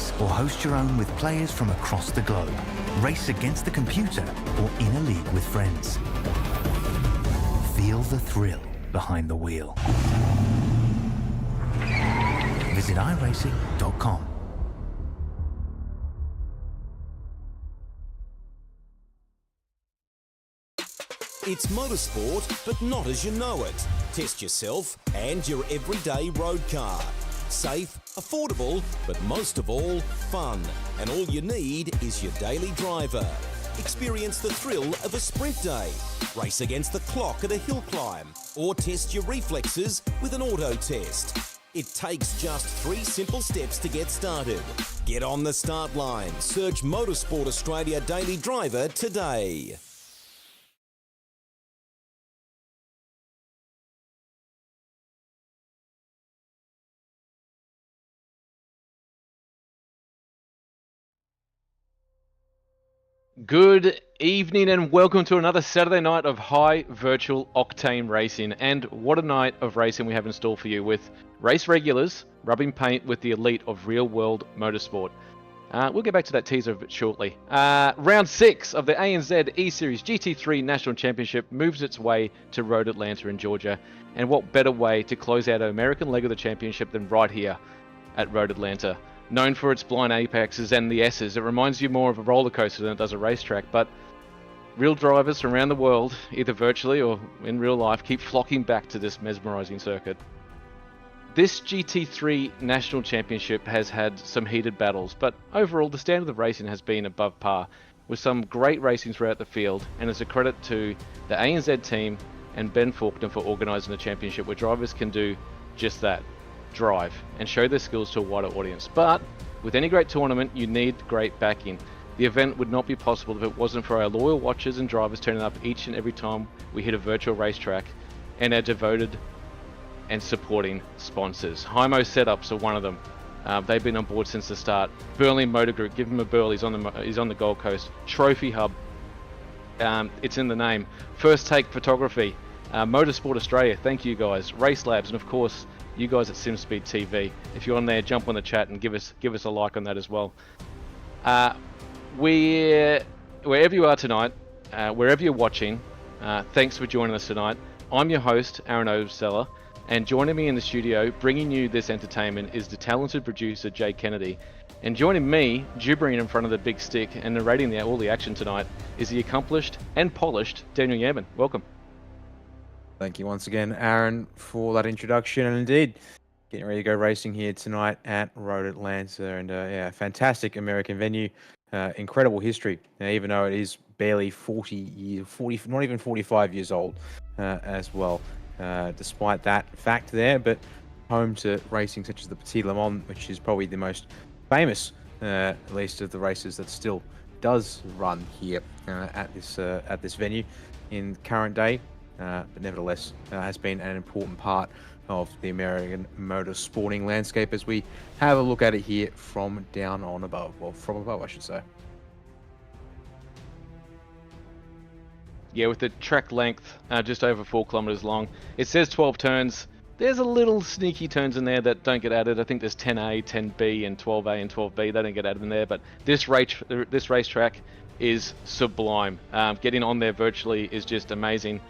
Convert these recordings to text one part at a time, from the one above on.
race or host your own with players from across the globe. Race against the computer or in a league with friends. Feel the thrill behind the wheel. Visit iRacing.com. It's motorsport, but not as you know it. Test yourself and your everyday road car. Safe, affordable, but most of all, fun. And all you need is your daily driver. Experience the thrill of a sprint day. Race against the clock at a hill climb. Or test your reflexes with an auto test. It takes just 3 simple steps to get started. Get on the start line. Search Motorsport Australia Daily Driver today. Good evening and welcome to another Saturday night of high virtual octane racing. And what a night of racing we have in store for you, with race regulars rubbing paint with the elite of real world motorsport. We'll get back to that teaser a bit shortly. Round 6 of the ANZ ESeries GT3 National Championship moves its way to Road Atlanta in Georgia. And what better way to close out our American leg of the championship than right here at Road Atlanta. Known for its blind apexes and the S's, it reminds you more of a roller coaster than it does a racetrack, but real drivers from around the world, either virtually or in real life, keep flocking back to this mesmerizing circuit. This GT3 National Championship has had some heated battles, but overall the standard of racing has been above par, with some great racing throughout the field, and it's a credit to the ANZ team and Ben Faulkner for organising a championship where drivers can do just that. Drive and show their skills to a wider audience. But with any great tournament, you need great backing. The event would not be possible if it wasn't for our loyal watchers and drivers turning up each and every time we hit a virtual racetrack, and our devoted and supporting sponsors. Hymo Setups are one of them. They've been on board since the start. Burley Motor Group, give him a burl. He's on the Gold Coast. Trophy Hub, it's in the name. First Take Photography, Motorsport Australia, thank you guys. Race Labs, and of course you guys at SimSpeed TV. If you're on there, jump on the chat and give us a like on that as well. Wherever you are tonight, wherever you're watching, thanks for joining us tonight. I'm your host, Aaron Obeseller, and joining me in the studio, bringing you this entertainment, is the talented producer, Jay Kennedy. And joining me, gibbering in front of the big stick and narrating all the action tonight, is the accomplished and polished Daniel Yeaman. Welcome. Thank you once again, Aaron, for that introduction. And indeed, getting ready to go racing here tonight at Road Atlanta. And yeah, fantastic American venue, incredible history. Now, even though it is barely not even 45 years old as well, despite that fact there. But home to racing such as the Petit Le Mans, which is probably the most famous, at least of the races that still does run here at this venue in current day. But nevertheless, has been an important part of the American motorsporting landscape as we have a look at it here from down on above, well, from above, I should say. Yeah, with the track length just over 4 kilometers long, it says 12 turns. There's a little sneaky turns in there that don't get added. I think there's 10A, 10B, and 12A and 12B. They don't get added in there, but this racetrack is sublime. Getting on there virtually is just amazing.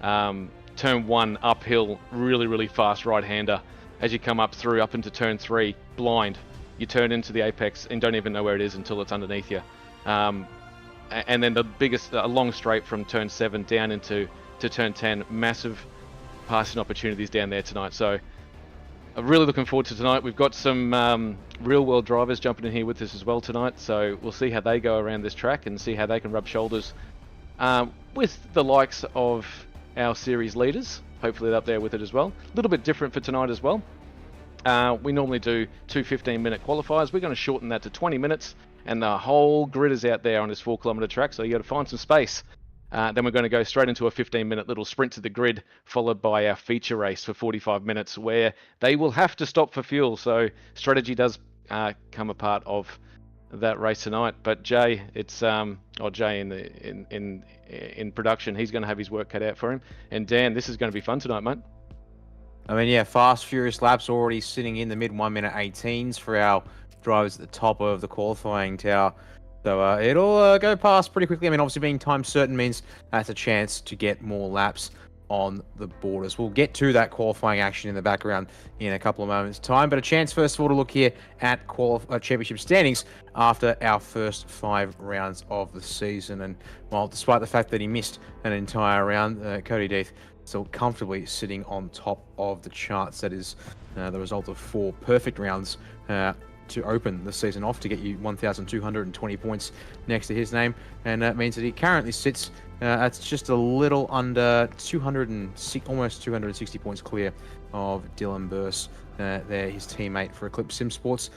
Turn 1 uphill, really fast right-hander. As you come up into turn 3, blind. You turn into the apex and don't even know where it is until it's underneath you. And then the biggest, a long straight from turn 7 down into turn 10. Massive passing opportunities down there tonight. So I'm really looking forward to tonight. We've got some real-world drivers jumping in here with us as well tonight. So we'll see how they go around this track and see how they can rub shoulders with the likes of our series leaders. Hopefully they're up there with it as well. A little bit different for tonight as well. We normally do 2 15-minute qualifiers. We're going to shorten that to 20 minutes, and the whole grid is out there on this 4-kilometer track, so you got to find some space. Then we're going to go straight into a 15-minute little sprint to the grid, followed by our feature race for 45 minutes, where they will have to stop for fuel. So strategy does come a part of that race tonight. But Jay, it's Jay in production, he's going to have his work cut out for him. And Dan, this is going to be fun tonight, mate. I mean, yeah, fast, furious laps already sitting in the mid 1 minute 18s for our drivers at the top of the qualifying tower. So it'll go past pretty quickly. I mean, obviously being time certain means that's a chance to get more laps on the borders. We'll get to that qualifying action in the background in a couple of moments' time, but a chance first of all to look here at championship standings after our first 5 rounds of the season. And while despite the fact that he missed an entire round, Cody Death still comfortably sitting on top of the charts. That is the result of 4 perfect rounds to open the season off to get you 1,220 points next to his name, and that means that he currently sits at just a little under 206, almost 260 points clear of Dylan Burse. There, his teammate for Eclipse Simsports,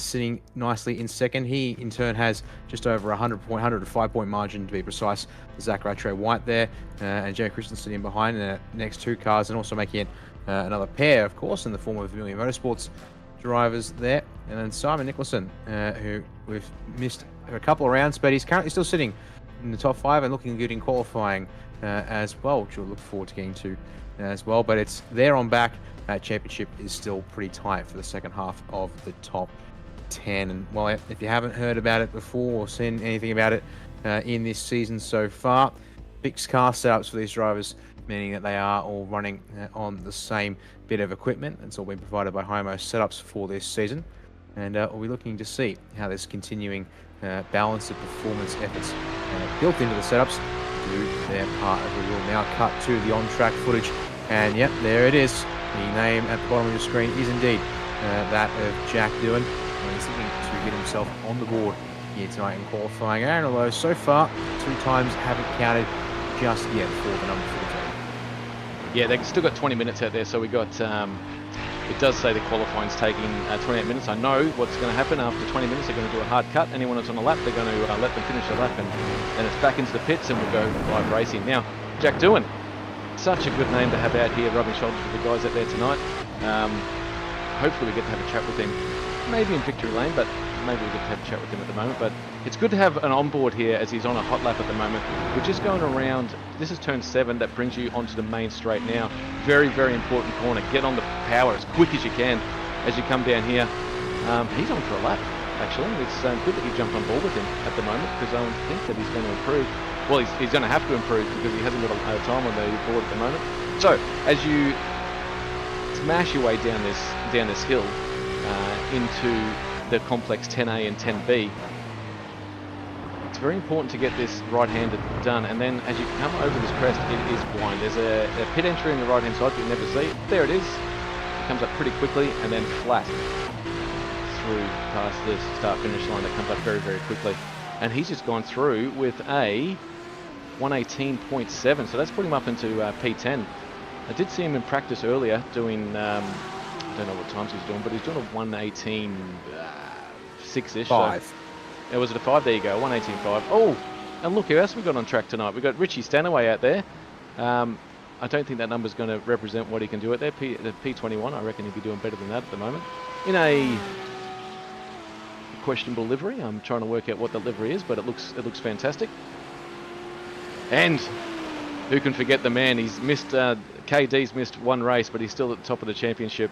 sitting nicely in second. He in turn has just over 105 point margin to be precise. Zach Rattray White there, and Joe Christensen in behind the next 2 cars, and also making it another pair, of course, in the form of Vermilion Motorsports drivers there, and then Simon Nicholson, who we've missed a couple of rounds, but he's currently still sitting in the top 5 and looking good in qualifying as well, which we'll look forward to getting to as well. But it's there on back. Championship is still pretty tight for the second half of the top 10. And well, if you haven't heard about it before or seen anything about it in this season so far, fixed car setups for these drivers, meaning that they are all running on the same bit of equipment. It's all been provided by Hymo Setups for this season, and we'll be looking to see how this continuing balance of performance efforts built into the setups do their part. As we will now cut to the on-track footage, and yep, there it is. The name at the bottom of your screen is indeed that of Jack Doohan, and he's looking to get himself on the board here tonight in qualifying. And although so far 2 times haven't counted just yet for the number 14. Yeah, they've still got 20 minutes out there, so we got, it does say the qualifying's taking 28 minutes. I know what's going to happen after 20 minutes. They're going to do a hard cut. Anyone that's on a lap, they're going to let them finish the lap, and then it's back into the pits, and we'll go live racing. Now, Jack Doohan, such a good name to have out here, rubbing shoulders with the guys out there tonight. Hopefully we get to have a chat with him, maybe in victory lane, but maybe we get to have a chat with him at the moment. But it's good to have an onboard here as he's on a hot lap at the moment. We're just going around. This is turn 7. That brings you onto the main straight now. Very, very important corner. Get on the power as quick as you can as you come down here. He's on for a lap, actually. It's good that you jumped on board with him at the moment, because I think that he's going to improve. Well, he's going to have to improve because he hasn't got a time on the board at the moment. So as you smash your way down this hill into the complex 10A and 10B, it's very important to get this right-handed done, and then as you come over this crest, it is blind. There's a pit entry on the right-hand side, but you never see it. There it is. It comes up pretty quickly, and then flat through past this start-finish line that comes up very, very quickly. And he's just gone through with a 118.7, so that's putting him up into P10. I did see him in practice earlier doing, I don't know what times he's doing, but he's doing a 118.6-ish. 5. So, was it a 5? There you go, 118.5. Oh, and look who else we got on track tonight. We've got Richie Stanaway out there. I don't think that number's going to represent what he can do out there. The P21, I reckon he'd be doing better than that at the moment. In a questionable livery. I'm trying to work out what the livery is, but it looks fantastic. And who can forget the man? He's missed, KD's missed 1 race, but he's still at the top of the championship.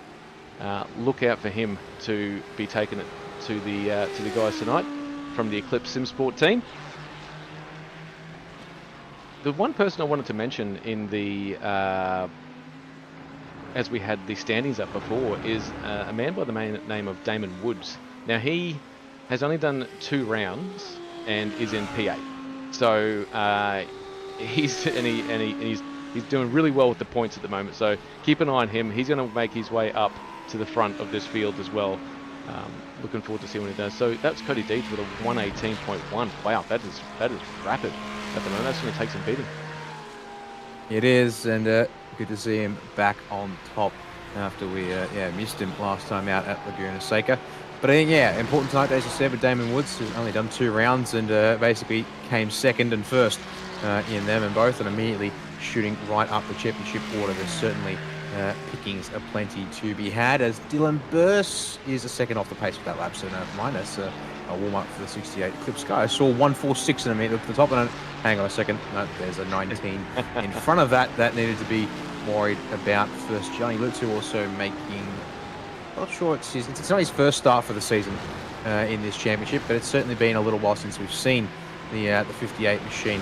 Look out for him to be taking it to the guys tonight from the Eclipse Simsport team. The one person I wanted to mention in the as we had the standings up before is a man by the name of Damon Woods. Now he has only done 2 rounds and is in P8. So he's doing really well with the points at the moment. So keep an eye on him. He's going to make his way up to the front of this field as well. Looking forward to seeing what he does. So that's Cody Deeds with a 118.1. Wow, that is rapid at the moment. That's going to take some beating. It is, and good to see him back on top after we missed him last time out at Laguna Seca. But I think, important tonight, as you said, with Damon Woods, who's only done 2 rounds and basically came second and first in them and both, and immediately shooting right up the championship order. There's certainly pickings aplenty to be had, as Dylan Burse is a second off the pace for that lap, so never mind. That's a warm-up for the 68 Eclipse car. I saw 146 in a minute at the top, and hang on a second, no, there's a 19 in front of that. That needed to be worried about first. Johnny Lutzu also making, not sure it's not his first start for the season in this championship, but it's certainly been a little while since we've seen the 58 machine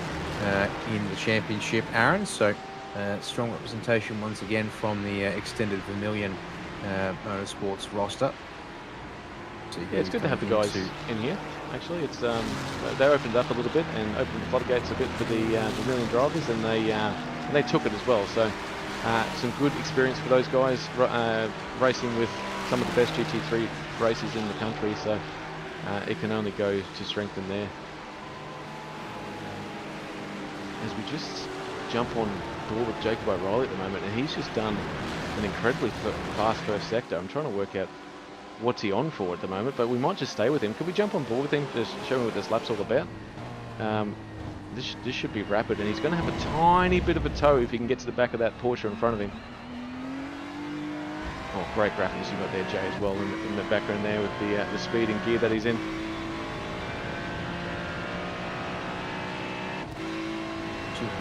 in the championship, Aaron. So strong representation once again from the extended Vermilion Motorsports roster. So yeah, it's good to have the guys in here. Actually, it's they opened up a little bit and opened the floodgates a bit for the Vermilion drivers, and they took it as well. So some good experience for those guys racing with some of the best GT3 races in the country. So it can only go to strengthen there. As we just jump on board with Jacob O'Reilly at the moment, and he's just done an incredibly fast first sector. I'm trying to work out what's he on for at the moment, but we might just stay with him. Could we jump on board with him, just show him what this lap's all about? This should be rapid, and he's going to have a tiny bit of a tow if he can get to the back of that Porsche in front of him. Oh, great graphics you've got there, Jay, as well, in the background there with the speed and gear that he's in.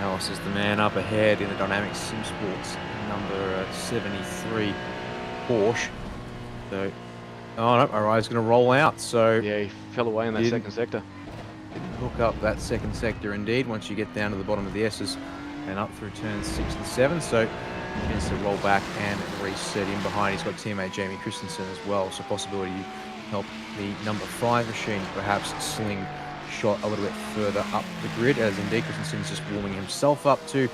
Ellis is the man up ahead in the Dynamic Sim Sports number 73 Porsche. So, oh no, O'Reilly's going to roll out. So yeah, he fell away in that second sector. Didn't hook up that second sector indeed. Once you get down to the bottom of the S's and up through turns 6 and 7, so he needs to roll back and reset in behind. He's got teammate Jamie Christensen as well, so possibility to help the number 5 machine perhaps sling shot a little bit further up the grid, as indeed Christensen's just warming himself up to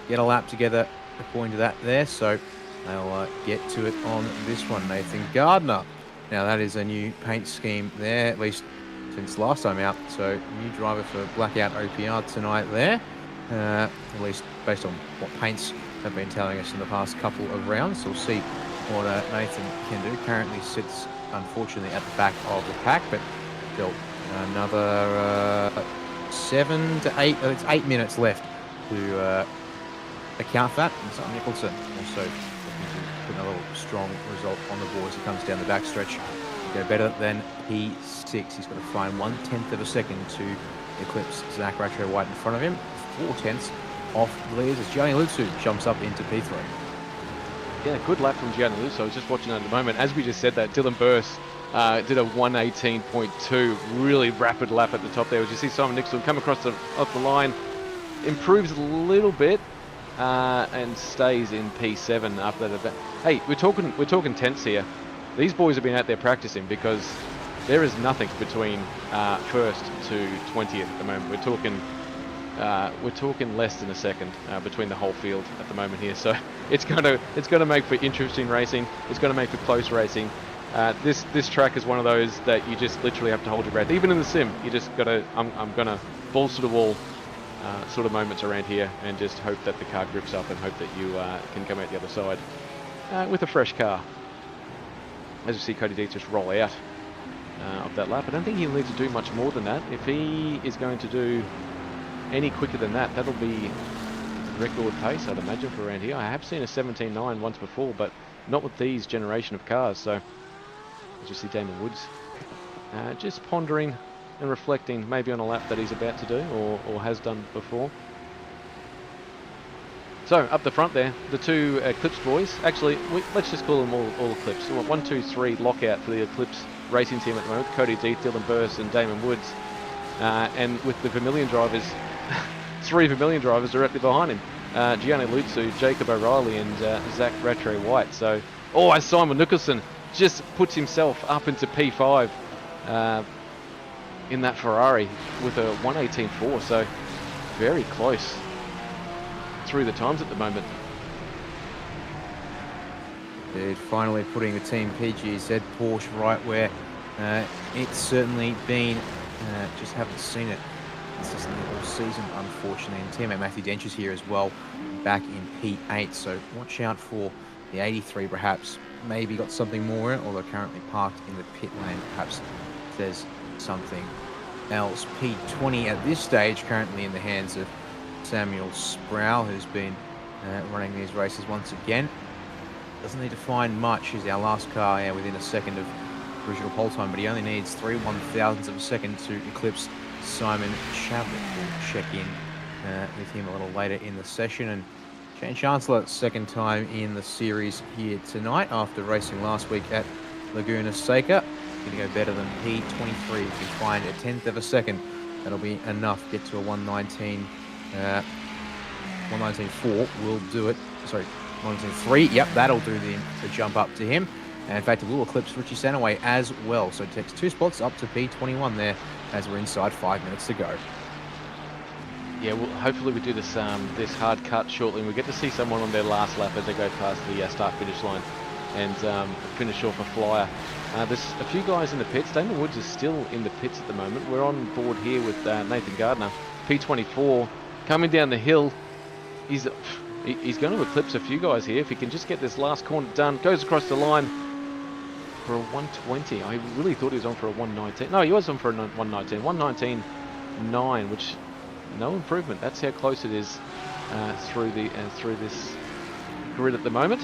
get a lap together according to that there. So they'll get to it on this one. Nathan Gardner. Now that is a new paint scheme there, at least since last time out. So new driver for Blackout OPR tonight there, at least based on what paints have been telling us in the past couple of rounds. So we'll see what Nathan can do. Currently sits unfortunately at the back of the pack, but still another 7 to 8. It's 8 minutes left to account for that. And Sam Nicholson also looking to put another strong result on the board as he comes down the backstretch. Go better than P6. He's got to find 1/10 of a second to eclipse Zach Rattray White in front of him. 4/10 off the leaders as Gianni Lutsu jumps up into P3. Yeah, good lap from Gianni Lutsu. I was just watching that at the moment. As we just said that, Dylan Burse did a 1:18.2, really rapid lap at the top there. As you see Simon Nixon come across off the line, improves a little bit, and stays in P7 after that. Hey, we're talking tenths here. These boys have been out there practicing because there is nothing between first to 20th at the moment. We're talking less than a second between the whole field at the moment here. So it's gonna make for interesting racing. It's gonna make for close racing. This track is one of those that you just literally have to hold your breath. Even in the sim, you just gotta. I'm gonna balls to the wall sort of moments around here, and just hope that the car grips up and hope that you can come out the other side with a fresh car. As you see Cody Dietz just roll out of that lap. I don't think he'll need to do much more than that. If he is going to do any quicker than that, that'll be record pace, I'd imagine, for around here. I have seen a 17.9 once before, but not with these generation of cars. So as you see Damon Woods just pondering and reflecting maybe on a lap that he's about to do or has done before. So up the front there, the two Eclipse boys. Actually, let's just call them all Eclipse. So 1, 2, 3 lockout for the Eclipse racing team at the moment. Cody Deeth, Dylan Burse and Damon Woods. And with the Vermilion drivers, 3 Vermilion drivers directly behind him. Gianni Lutsu, Jacob O'Reilly and Zach Rattray White. So, as Simon Nicholson just puts himself up into P5 in that Ferrari with a 1:18.4. So very close through the times at the moment. They're finally putting the Team PGZ Porsche right where it's certainly been. Just haven't seen it consistently all season, unfortunately. And teammate Matthew Dench is here as well, back in P8. So watch out for the 83, perhaps. Maybe got something more, although currently parked in the pit lane. Perhaps there's something else. P20 at this stage, currently in the hands of Samuel Sproul, who's been running these races once again. Doesn't need to find much. He's our last car within a second of original pole time, but he only needs 3 1/1000ths of a second to eclipse Simon Chabot. We'll check in with him a little later in the session. And Shane Chancellor, second time in the series here tonight after racing last week at Laguna Seca. going to go better than P23. If you find a 10th of a second, that'll be enough. Get to a 119. 119.4 will do it. Sorry, 119.3. Yep, that'll do the jump up to him. And in fact, it will eclipse Richie Sanaway as well. So it takes 2 spots up to P21 there as we're inside 5 minutes to go. Yeah, well, hopefully we do this this hard cut shortly, and we get to see someone on their last lap as they go past the start-finish line and finish off a flyer. There's a few guys in the pits. Damon Woods is still in the pits at the moment. We're on board here with Nathan Gardner, P24, coming down the hill. He's going to eclipse a few guys here if he can just get this last corner done. Goes across the line for a 120. I really thought he was on for a 119. No, he was on for a 119. 119.9, which no improvement. That's how close it is through this grid at the moment.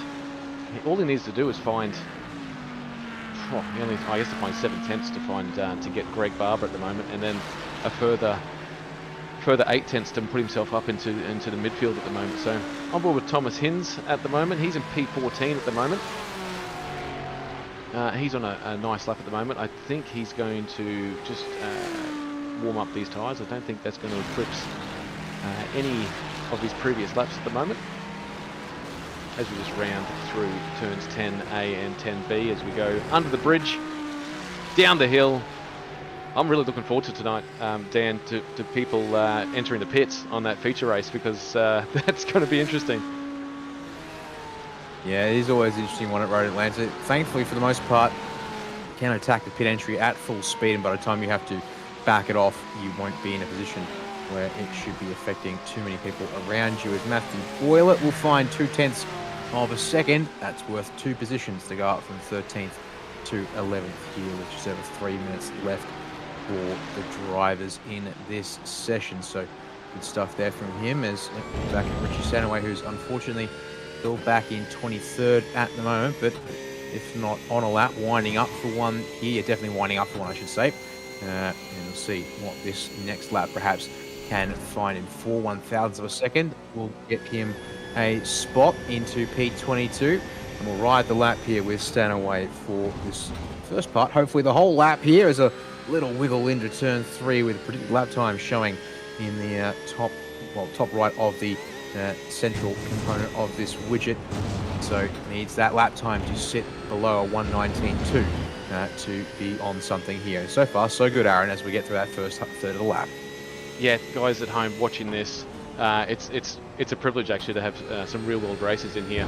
All he needs to do is find. I guess to find 7/10 to find to get Greg Barber at the moment, and then a further 8/10 to put himself up into the midfield at the moment. So on board with Thomas Hinz at the moment. He's in P14 at the moment. He's on a nice lap at the moment. I think he's going to just warm up these tyres. I don't think that's going to eclipse any of his previous laps at the moment. As we just round through turns 10A and 10B as we go under the bridge, down the hill. I'm really looking forward to tonight, Dan, to people entering the pits on that feature race, because that's going to be interesting. Yeah, it is always interesting one at Road Atlanta. Thankfully, for the most part, you can attack the pit entry at full speed, and by the time you have to back it off, you won't be in a position where it should be affecting too many people around you. As Matthew Boylett will find 2/10 of a second. That's worth 2 positions to go up from 13th to 11th here, with just over 3 minutes left for the drivers in this session. So good stuff there from him. As back at Richie Sanaway, who's unfortunately still back in 23rd at the moment, but if not on a lap, winding up for one here. Definitely winding up for one, I should say. And we'll see what this next lap perhaps can find him. 4/1000 of a second will get him a spot into P22, and we'll ride the lap here with Stanaway for this first part. Hopefully the whole lap here is a little wiggle into turn 3 with predicted lap time showing in the top right of the central component of this widget. So needs that lap time to sit below a 119.2 to be on something here. So far so good, Aaron, as we get through that first third of the lap. Yeah, guys at home watching this, it's a privilege actually to have some real world races in here.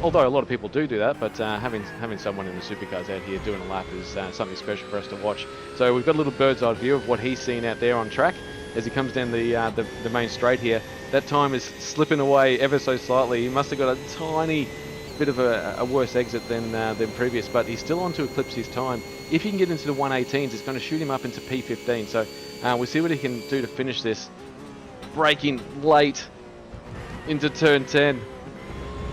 Although a lot of people do that, but having someone in the supercars out here doing a lap is something special for us to watch. So we've got a little bird's eye view of what he's seen out there on track as he comes down the main straight here. That time is slipping away ever so slightly. He must have got a tiny bit of a worse exit than previous, but he's still on to eclipse his time. If he can get into the 118s, it's going to shoot him up into P15. So we'll see what he can do to finish this. Braking late into turn 10.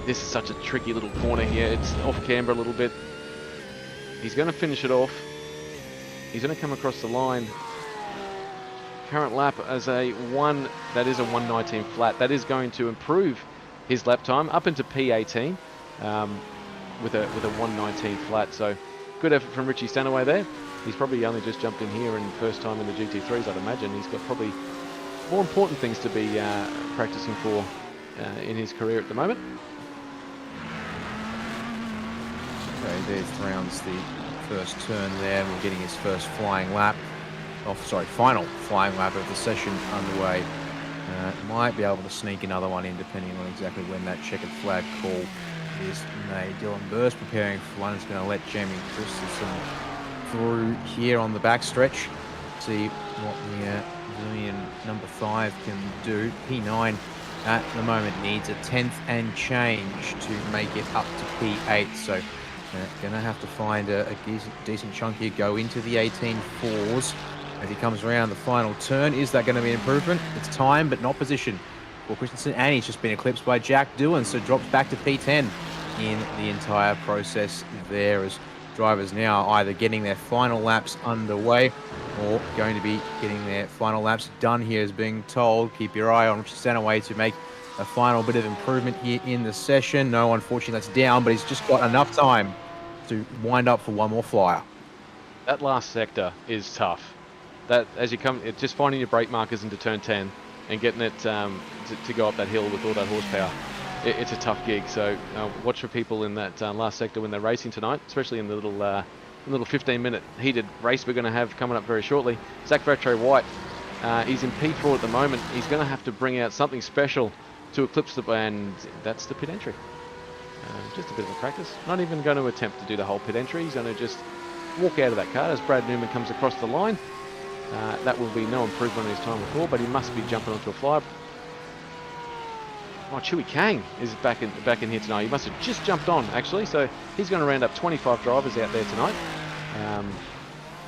This is such a tricky little corner here. It's off camber a little bit. He's going to finish it off. He's going to come across the line. Current lap as that is a 119 flat. That is going to improve his lap time up into P18 with a 119 flat. So good effort from Richie Stanaway there. He's probably only just jumped in here and first time in the GT3s, I'd imagine. He's got probably more important things to be practicing for in his career at the moment. Okay, there's rounds the first turn there. We're getting his first final flying lap of the session underway. Might be able to sneak another one in depending on exactly when that checkered flag call is made. Dylan Burst preparing for one. Is going to let Jamie Christensen through here on the backstretch. See what the Brazilian number 5 can do. P9 at the moment needs a 10th and change to make it up to P8. So going to have to find a decent chunk here. Go into the 18.4s. As he comes around the final turn, is that going to be an improvement? It's time, but not position for Christensen, and he's just been eclipsed by Jack Doohan, so drops back to P10 in the entire process there, as drivers now either getting their final laps underway or going to be getting their final laps done here, as being told. Keep your eye on Richie Stanaway to make a final bit of improvement here in the session. No, unfortunately, that's down, but he's just got enough time to wind up for one more flyer. That last sector is tough. That as you come, it's just finding your brake markers into turn 10 and getting it to go up that hill with all that horsepower. It's a tough gig. So watch for people in that last sector when they're racing tonight, especially in the little 15-minute heated race we're going to have coming up very shortly. Zach Rattray White, he's in P4 at the moment. He's going to have to bring out something special to eclipse the, and that's the pit entry. Just a bit of a practice. Not even going to attempt to do the whole pit entry. He's going to just walk out of that car as Brad Newman comes across the line. That will be no improvement on his time before, but he must be jumping onto a flyer. Oh, Chewy Kang is back in here tonight. He must have just jumped on, actually, so he's going to round up 25 drivers out there tonight.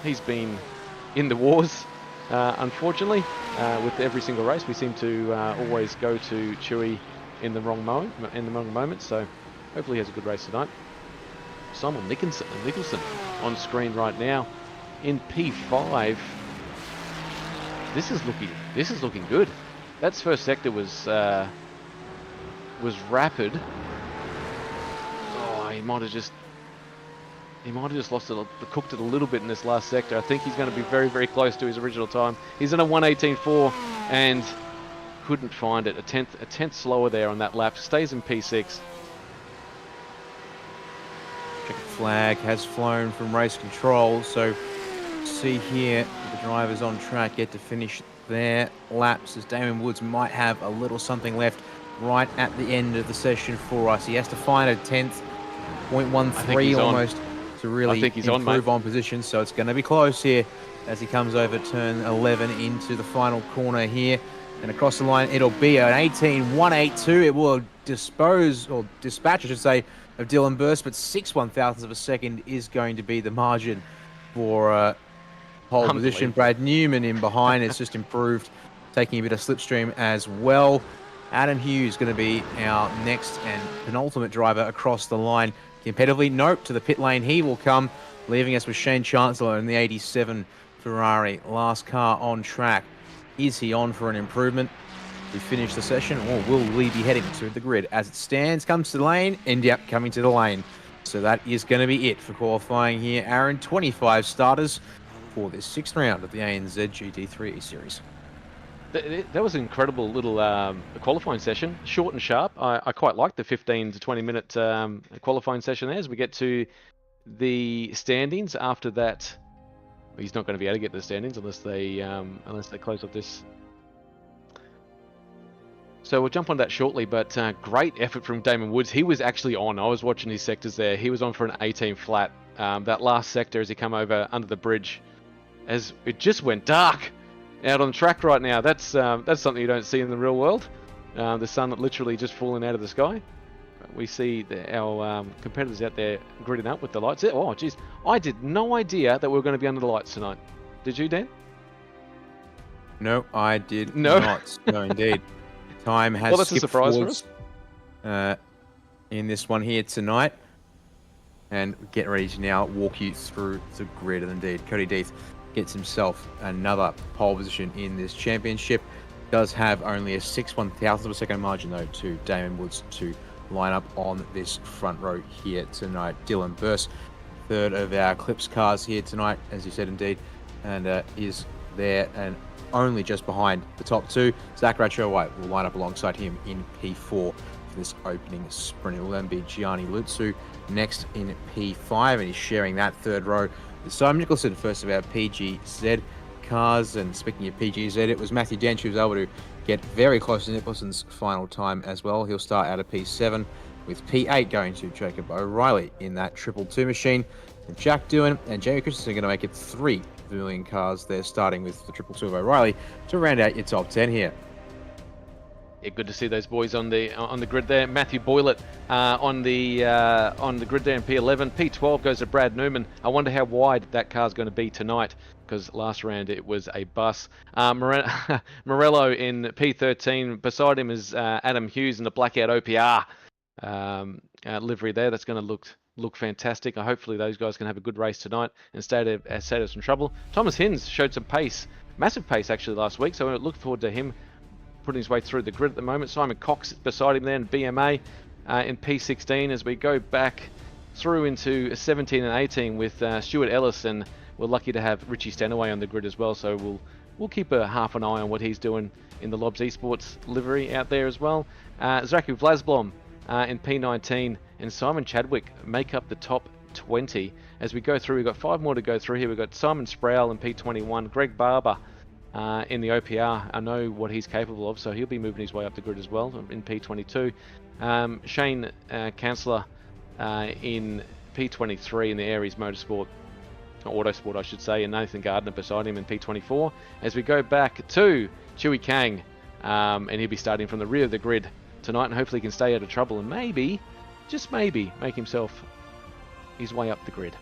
He's been in the wars, unfortunately. With every single race, we seem to always go to Chewy in the wrong moment, so hopefully he has a good race tonight. Simon Nicholson on screen right now in P5. This is looking good. That's first sector was rapid. Oh, he might have just lost it, cooked it a little bit in this last sector. I think he's going to be very, very close to his original time. He's in a 1:18.4 and couldn't find it. A tenth slower there on that lap. Stays in P6. Checkered flag has flown from race control, so see here the drivers on track get to finish their laps as Damon Woods might have a little something left right at the end of the session for us. He has to find a 10th, 0.13 almost to really improve on position, so it's going to be close here as he comes over turn 11 into the final corner here. And across the line, it'll be an 18.182. It will dispatch, I should say, of Dylan Burst, but 6/1000ths of a second is going to be the margin for pole position. Brad Newman in behind has just improved, taking a bit of slipstream as well. Adam Hughes going to be our next and penultimate driver across the line. Competitively, nope, to the pit lane he will come, leaving us with Shane Chancellor in the 87 Ferrari. Last car on track. Is he on for an improvement? We finish the session, or will we be heading to the grid? As it stands, comes to the lane, and yep, coming to the lane. So that is going to be it for qualifying here. Aaron, 25 starters for this 6th round of the ANZ GT3 Series. That was an incredible little qualifying session, short and sharp. I quite like the 15 to 20 minute qualifying session there. As we get to the standings after that, he's not going to be able to get to the standings unless they close up this. So we'll jump on that shortly, but great effort from Damon Woods. He was actually on. I was watching his sectors there. He was on for an 18 flat. That last sector as he come over under the bridge, as it just went dark out on the track right now. That's something you don't see in the real world. The sun literally just falling out of the sky. We see our competitors out there gridding up with the lights. Oh, geez. I did no idea that we were going to be under the lights tonight. Did you, Dan? No, I did not. No, indeed. Time has that's skipped a surprise forwards, for us. In this one here tonight. And get ready to now walk you through the grid. And indeed, Cody Deeth gets himself another pole position in this championship. Does have only a 6/1000th of a second margin, though, to Damon Woods to line up on this front row here tonight. Dylan Burst, third of our Clips cars here tonight, as you said, indeed, and is there and only just behind the top two. Zach Rattray White will line up alongside him in P4 for this opening sprint. It will then be Gianni Lutsu next in P5, and he's sharing that third row with Simon Nicholson, first of our PGZ cars. And speaking of PGZ, it was Matthew Dench who was able to get very close to Nicholson's final time as well. He'll start out of P7 with P8 going to Jacob O'Reilly in that 222 machine. And Jack Doohan and Jamie Christensen are going to make it 3 Vermilion cars. They're starting with the 222 of O'Reilly to round out your top 10 here. Yeah, good to see those boys on the grid there. Matthew Boylett on the grid there in P11. P12 goes to Brad Newman. I wonder how wide that car's going to be tonight, because last round it was a bus. Morello in P13. Beside him is Adam Hughes in the blackout OPR livery there. That's going to look fantastic. Hopefully those guys can have a good race tonight and stay out of some trouble. Thomas Hinz showed some pace, massive pace actually last week, so I look forward to him putting his way through the grid at the moment. Simon Cox beside him there in BMA in P16 as we go back through into 17 and 18 with Stuart Ellis and we're lucky to have Richie Stanaway on the grid as well, so we'll keep a half an eye on what he's doing in the Lobs Esports livery out there as well. Zraku Vlasblom in P19 and Simon Chadwick make up the top 20. As we go through, we've got 5 more to go through here. We've got Simon Sproul in P21, Greg Barber in the OPR. I know what he's capable of, so he'll be moving his way up the grid as well in P22. Shane Chancellor in P23 in the Aries Motorsport, or Autosport I should say, and Nathan Gardner beside him in P24. As we go back to Chewy Kang, and he'll be starting from the rear of the grid tonight, and hopefully he can stay out of trouble and maybe, just maybe, make himself his way up the grid.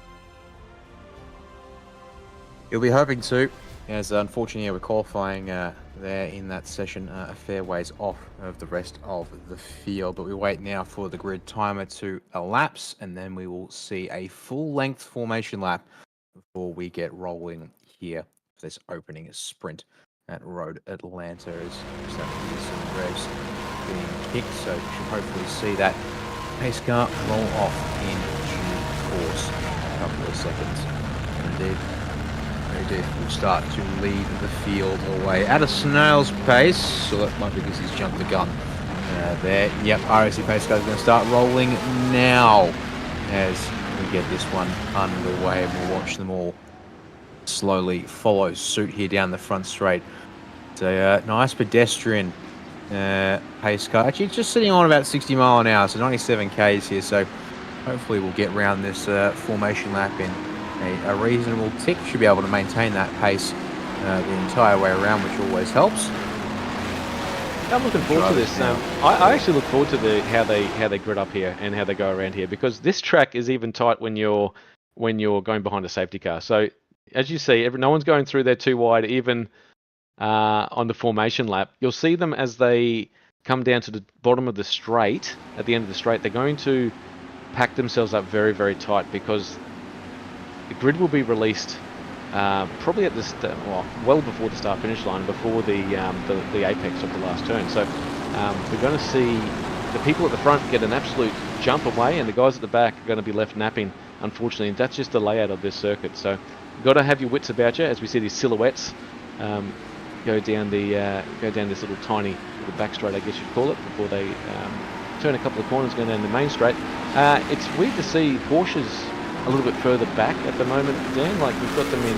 You'll be hoping to, as unfortunately we're qualifying there in that session a fair ways off of the rest of the field. But we wait now for the grid timer to elapse, and then we will see a full-length formation lap before we get rolling here for this opening sprint at Road Atlanta. As some revs being kicked, so we should hopefully see that pace car roll off in due course in a couple of seconds. Indeed, will start to lead the field away at a snail's pace, so that might be because he's jumped the gun there. Yep, iRacing pace car is going to start rolling now as we get this one underway, and we'll watch them all slowly follow suit here down the front straight. It's a nice pedestrian pace car. Actually, it's just sitting on about 60 mile an hour, so 97 k's here, so hopefully we'll get around this formation lap in a reasonable tick. Should be able to maintain that pace the entire way around, which always helps. I'm looking forward to this. I actually look forward to how they grid up here and how they go around here, because this track is even tight when you're going behind a safety car. So as you see, no one's going through there too wide, even on the formation lap. You'll see them as they come down to the bottom of the straight. At the end of the straight, they're going to pack themselves up very, very tight, because the grid will be released probably at the well before the start finish line, before the apex of the last turn. So we're going to see the people at the front get an absolute jump away, and the guys at the back are going to be left napping, unfortunately. And that's just the layout of this circuit. So you've got to have your wits about you as we see these silhouettes go down this little tiny back straight, I guess you'd call it, before they turn a couple of corners going down the main straight. It's weird to see Porsches a little bit further back at the moment, Dan. Like, we've got them in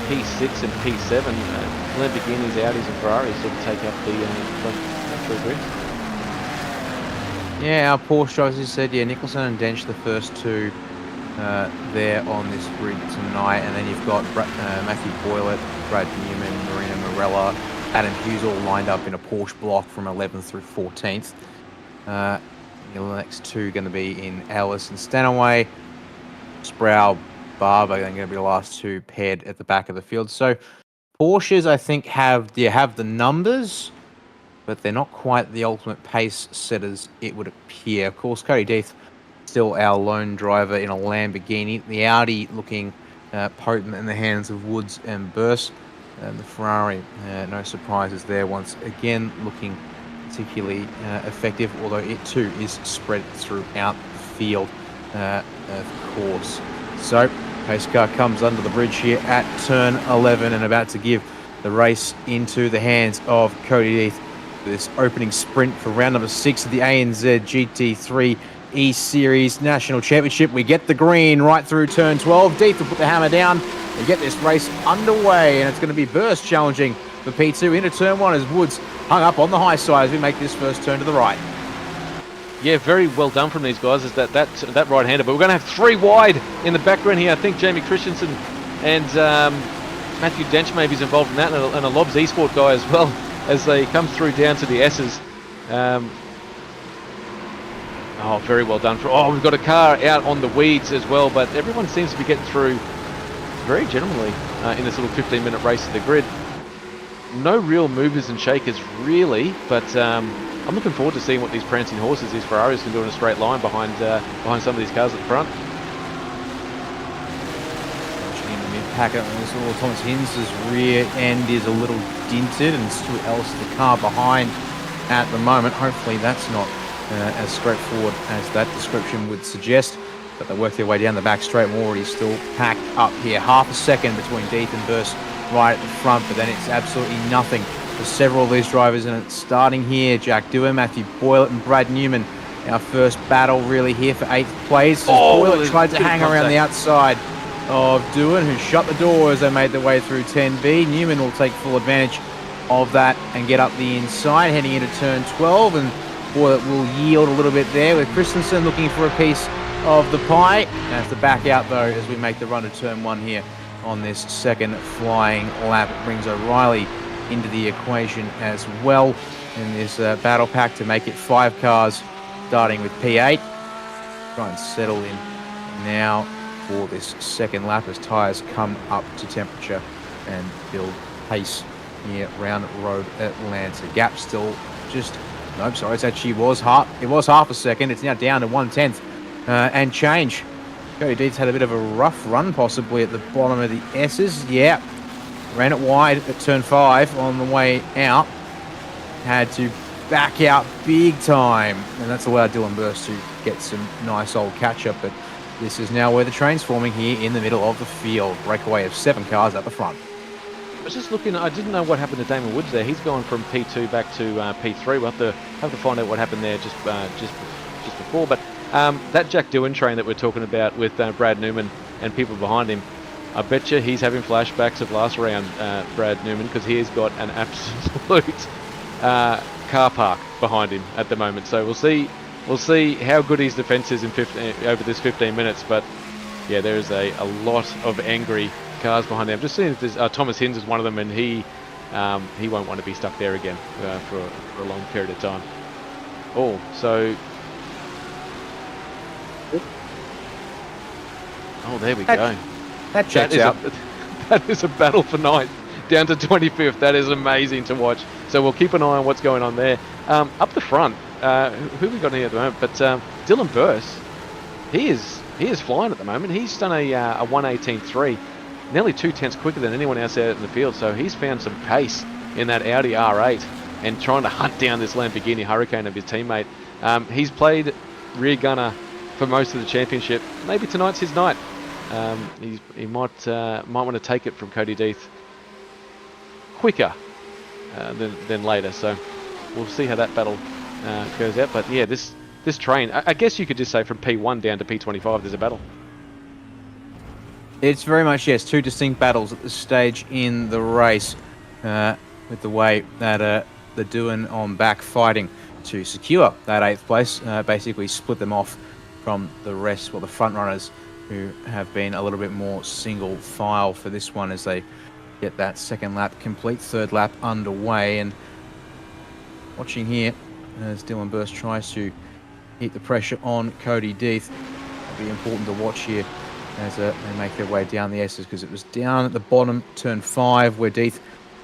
P6 and P7. Lamborghinis, Audis and Ferraris sort of take up the front three grids. Yeah, our Porsche drivers, as you said, Nicholson and Dench, the first two there on this grid tonight. And then you've got Matthew Boylett, Brad Newman, Marina Morella, Adam Hughes all lined up in a Porsche block from 11th through 14th. The next two going to be in Ellis and Stanaway. Sproul, Barber are going to be the last two paired at the back of the field. So Porsches, I think, have the numbers, but they're not quite the ultimate pace setters, it would appear. Of course, Cody Death, still our lone driver in a Lamborghini. The Audi looking potent in the hands of Woods and Burst. And the Ferrari, no surprises there, once again looking particularly effective, although it too is spread throughout the field. Of course. So, pace car comes under the bridge here at turn 11 and about to give the race into the hands of Cody Death for this opening sprint for round number 6 of the ANZ GT3 ESeries National Championship. We get the green right through turn 12. Death will put the hammer down and get this race underway, and it's going to be Burst challenging for P2 into turn 1 as Woods hung up on the high side as we make this first turn to the right. Yeah, very well done from these guys. Is that right-hander? But we're going to have 3 wide in the background here. I think Jamie Christensen and Matthew Dench maybe is involved in that, and a Lobs Esports guy as well, as they come through down to the S's. Very well done. We've got a car out on the weeds as well, but everyone seems to be getting through very gentlemanly in this little 15-minute race to the grid. No real movers and shakers really, but I'm looking forward to seeing what these prancing horses, these Ferraris, can do in a straight line behind some of these cars at the front. Watching in the mid-packet, Thomas Hinz's rear end is a little dinted, and Stuart Ellis, the car behind at the moment. Hopefully that's not as straightforward as that description would suggest. but they work their way down the back straight. Already still packed up here. Half a second between Deeth and Burst right at the front, but then it's absolutely nothing for several of these drivers, and it's starting here. Jack Dewar, Matthew Boylett and Brad Newman. Our first battle really here for 8th place. Boylett tried to hang around the outside of Dewar, who shut the door as they made their way through 10B. Newman will take full advantage of that and get up the inside, heading into turn 12, and Boylett will yield a little bit there, with Christensen looking for a piece of the pie. Has to back out though as we make the run to turn 1 here on this second flying lap. It brings O'Reilly into the equation as well in this battle pack to make it 5 cars, starting with P8. Try and settle in now for this second lap as tyres come up to temperature and build pace here round Road Atlanta. Gap still just, nope, sorry, it's actually it was half a second. It's now down to 1/10 and change. Cody Deeth had a bit of a rough run possibly at the bottom of the S's. Yeah, ran it wide at turn 5 on the way out. Had to back out big time, and that's allowed Dylan Burst to get some nice old catch-up, but this is now where the train's forming here in the middle of the field. Breakaway of 7 cars at the front. I was just looking, I didn't know what happened to Damon Woods there. He's gone from P2 back to P3. We'll have to find out what happened there just before, but that Jack Doohan train that we're talking about with Brad Newman and people behind him, I bet you he's having flashbacks of last round, Brad Newman, because he has got an absolute car park behind him at the moment. So we'll see how good his defence is in over this 15 minutes. But yeah, there is a lot of angry cars behind him. I'm just seeing if there's Thomas Hinds is one of them, and he won't want to be stuck there again for a long period of time. Oh, so. Oh, there we go. That checks out. That is a battle for ninth, down to 25th. That is amazing to watch. So we'll keep an eye on what's going on there. Up the front, who we got here at the moment? But Dylan Burst, he is flying at the moment. He's done a 1:18.3, nearly 2/10 quicker than anyone else out in the field. So he's found some pace in that Audi R8 and trying to hunt down this Lamborghini Hurricane of his teammate. He's played rear gunner for most of the championship. Maybe tonight's his night. He might want to take it from Cody Deeth quicker than later. So we'll see how that battle goes out. But yeah, this train, I guess you could just say from P1 down to P25 there's a battle. It's very much, yes, 2 distinct battles at this stage in the race, with the way that they're doing on back fighting to secure that 8th place, basically split them off from the rest, well, the front runners, who have been a little bit more single file for this one as they get that second lap complete, third lap underway. And watching here as Dylan Burst tries to hit the pressure on Cody Deeth. It'll be important to watch here as they make their way down the S's, because it was down at the bottom, turn 5, where Deeth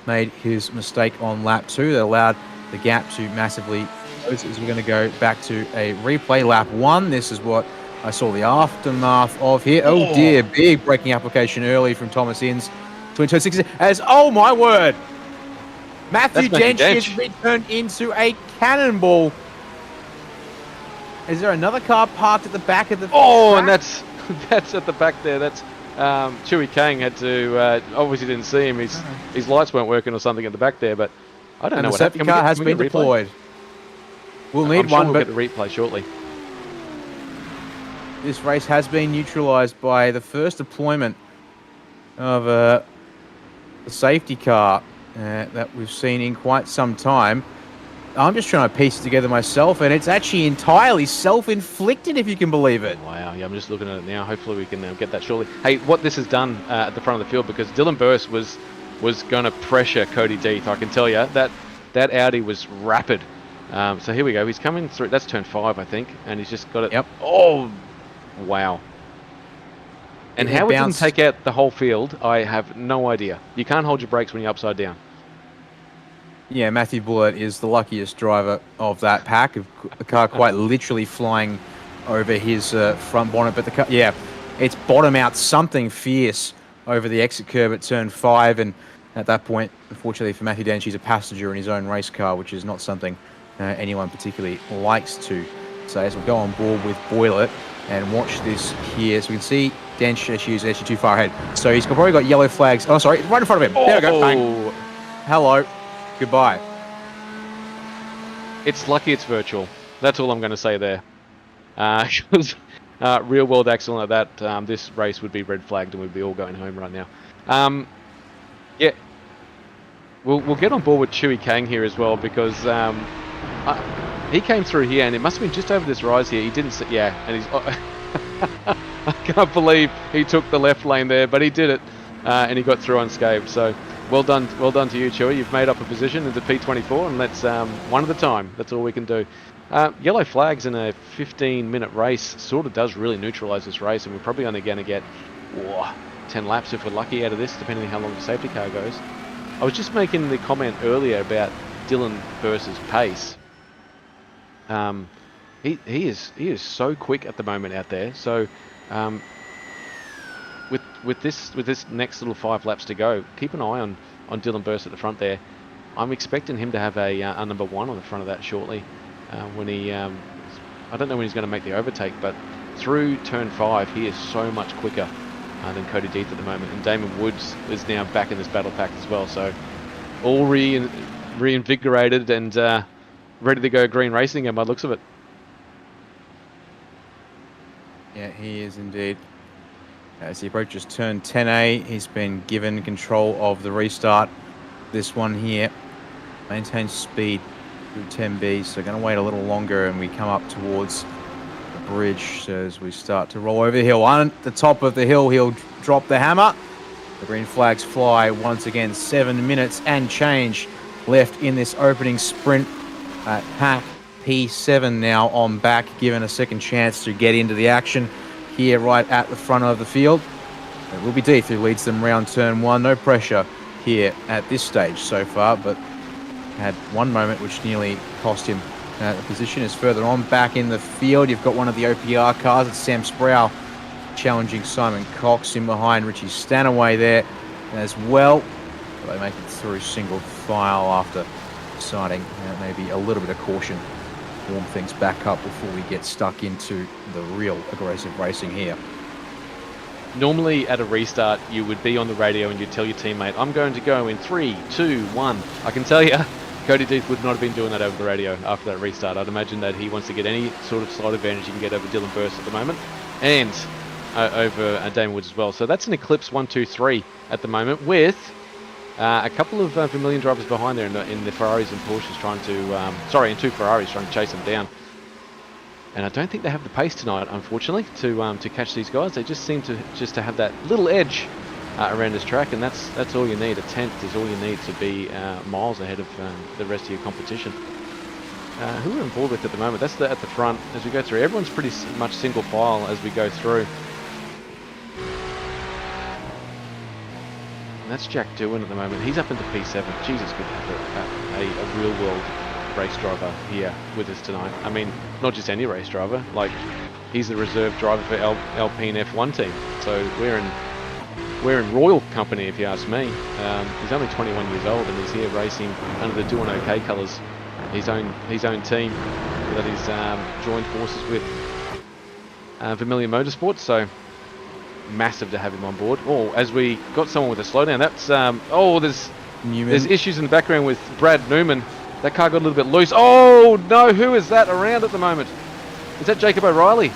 made his mistake on lap 2. That allowed the gap to massively close. As we're going to go back to a replay, lap 1. This is what I saw the aftermath of here. Oh dear, big braking application early from Thomas Inns. Twin turn 6 as, oh my word, Matthew Dench has returned into a cannonball. Is there another car parked at the back of the track? And that's at the back there. That's Chewy Kang had to obviously didn't see him. His lights weren't working or something at the back there, but I don't know what happened. The safety car has been deployed. We'll need one, we'll but get the replay shortly. This race has been neutralised by the first deployment of a safety car that we've seen in quite some time. I'm just trying to piece it together myself, and it's actually entirely self-inflicted, if you can believe it. Wow, yeah, I'm just looking at it now. Hopefully we can get that shortly. Hey, what this has done at the front of the field, because Dylan Burst was going to pressure Cody Deeth, I can tell you. That Audi was rapid. So here we go. He's coming through. That's turn 5, I think, and he's just got it. Yep. Oh, wow. And how it didn't take out the whole field, I have no idea. You can't hold your brakes when you're upside down. Yeah, Matthew Bullitt is the luckiest driver of that pack. The car quite literally flying over his front bonnet. But the car, yeah, it's bottom out something fierce over the exit curb at turn 5. And at that point, unfortunately for Matthew Dench, he's a passenger in his own race car, which is not something anyone particularly likes to. So as we go on board with Boylett, And watch this here. So we can see Dench is actually too far ahead. So he's probably got yellow flags. Oh, sorry, right in front of him. There we go. Bang. Hello. Goodbye. It's lucky it's virtual. That's all I'm going to say there. Because real world accident like that, this race would be red flagged and we'd be all going home right now. Yeah, we'll get on board with Chewy Kang here as well because he came through here and it must have been just over this rise here. He didn't see, yeah, and he's. I can't believe he took the left lane there, but he did it, and he got through unscathed. So well done to you, Chewy. You've made up a position into P24, and let's one at a time. That's all we can do. Yellow flags in a 15-minute race sort of does really neutralise this race, and we're probably only going to get 10 laps if we're lucky out of this, depending on how long the safety car goes. I was just making the comment earlier about Dylan versus pace. He is so quick at the moment out there. So with this next little 5 laps to go, keep an eye on Dylan Burst at the front there. I'm expecting him to have a number 1 on the front of that shortly. When he, I don't know when he's going to make the overtake, but through turn 5, he is so much quicker than Cody Deeth at the moment. And Damon Woods is now back in this battle pack as well. So all reinvigorated and ready to go green racing again by the looks of it. Yeah, he is indeed. As he approaches turn 10A, he's been given control of the restart. This one here maintains speed through 10B, so going to wait a little longer, and we come up towards the bridge. So as we start to roll over the hill, on the top of the hill, he'll drop the hammer. The green flags fly once again. 7 minutes and change left in this opening sprint at pack P7 now on back, given a second chance to get into the action here right at the front of the field. It will be Deeth who leads them round turn 1. No pressure here at this stage so far, but had one moment which nearly cost him the position. Is further on back in the field. You've got one of the OPR cars. It's Sam Sproul challenging Simon Cox in behind. Richie Stanaway there as well. But they make it through single file after deciding maybe a little bit of caution. Warm things back up before we get stuck into the real aggressive racing here. Normally at a restart, you would be on the radio and you'd tell your teammate, I'm going to go in 3, 2, 1. I can tell you, Cody Deeth would not have been doing that over the radio after that restart. I'd imagine that he wants to get any sort of slight advantage he can get over Dylan Burst at the moment, and over Damon Woods as well. So that's an Eclipse 1, 2, 3 at the moment, with a couple of Vermilion drivers behind there in the Ferraris and Porsches trying to, in 2 Ferraris trying to chase them down. And I don't think they have the pace tonight, unfortunately, to catch these guys. They just seem to have that little edge around this track, and that's all you need. A tenth is all you need to be miles ahead of the rest of your competition. Who we're on board with at the moment? That's at the front as we go through. Everyone's pretty much single file as we go through. And that's Jack Doohan at the moment. He's up into P7. Jesus, good to have a real world race driver here with us tonight. I mean, not just any race driver. Like, he's the reserve driver for Alpine F1 team. So we're in royal company, if you ask me. He's only 21 years old and he's here racing under the Doing OK colours. His own team that he's joined forces with Vermilion Motorsport. So massive to have him on board. Oh, as we got someone with a slowdown. That's there's issues in the background with Brad Newman. That car got a little bit loose. Oh no, who is that around at the moment? Is that Jacob O'Reilly?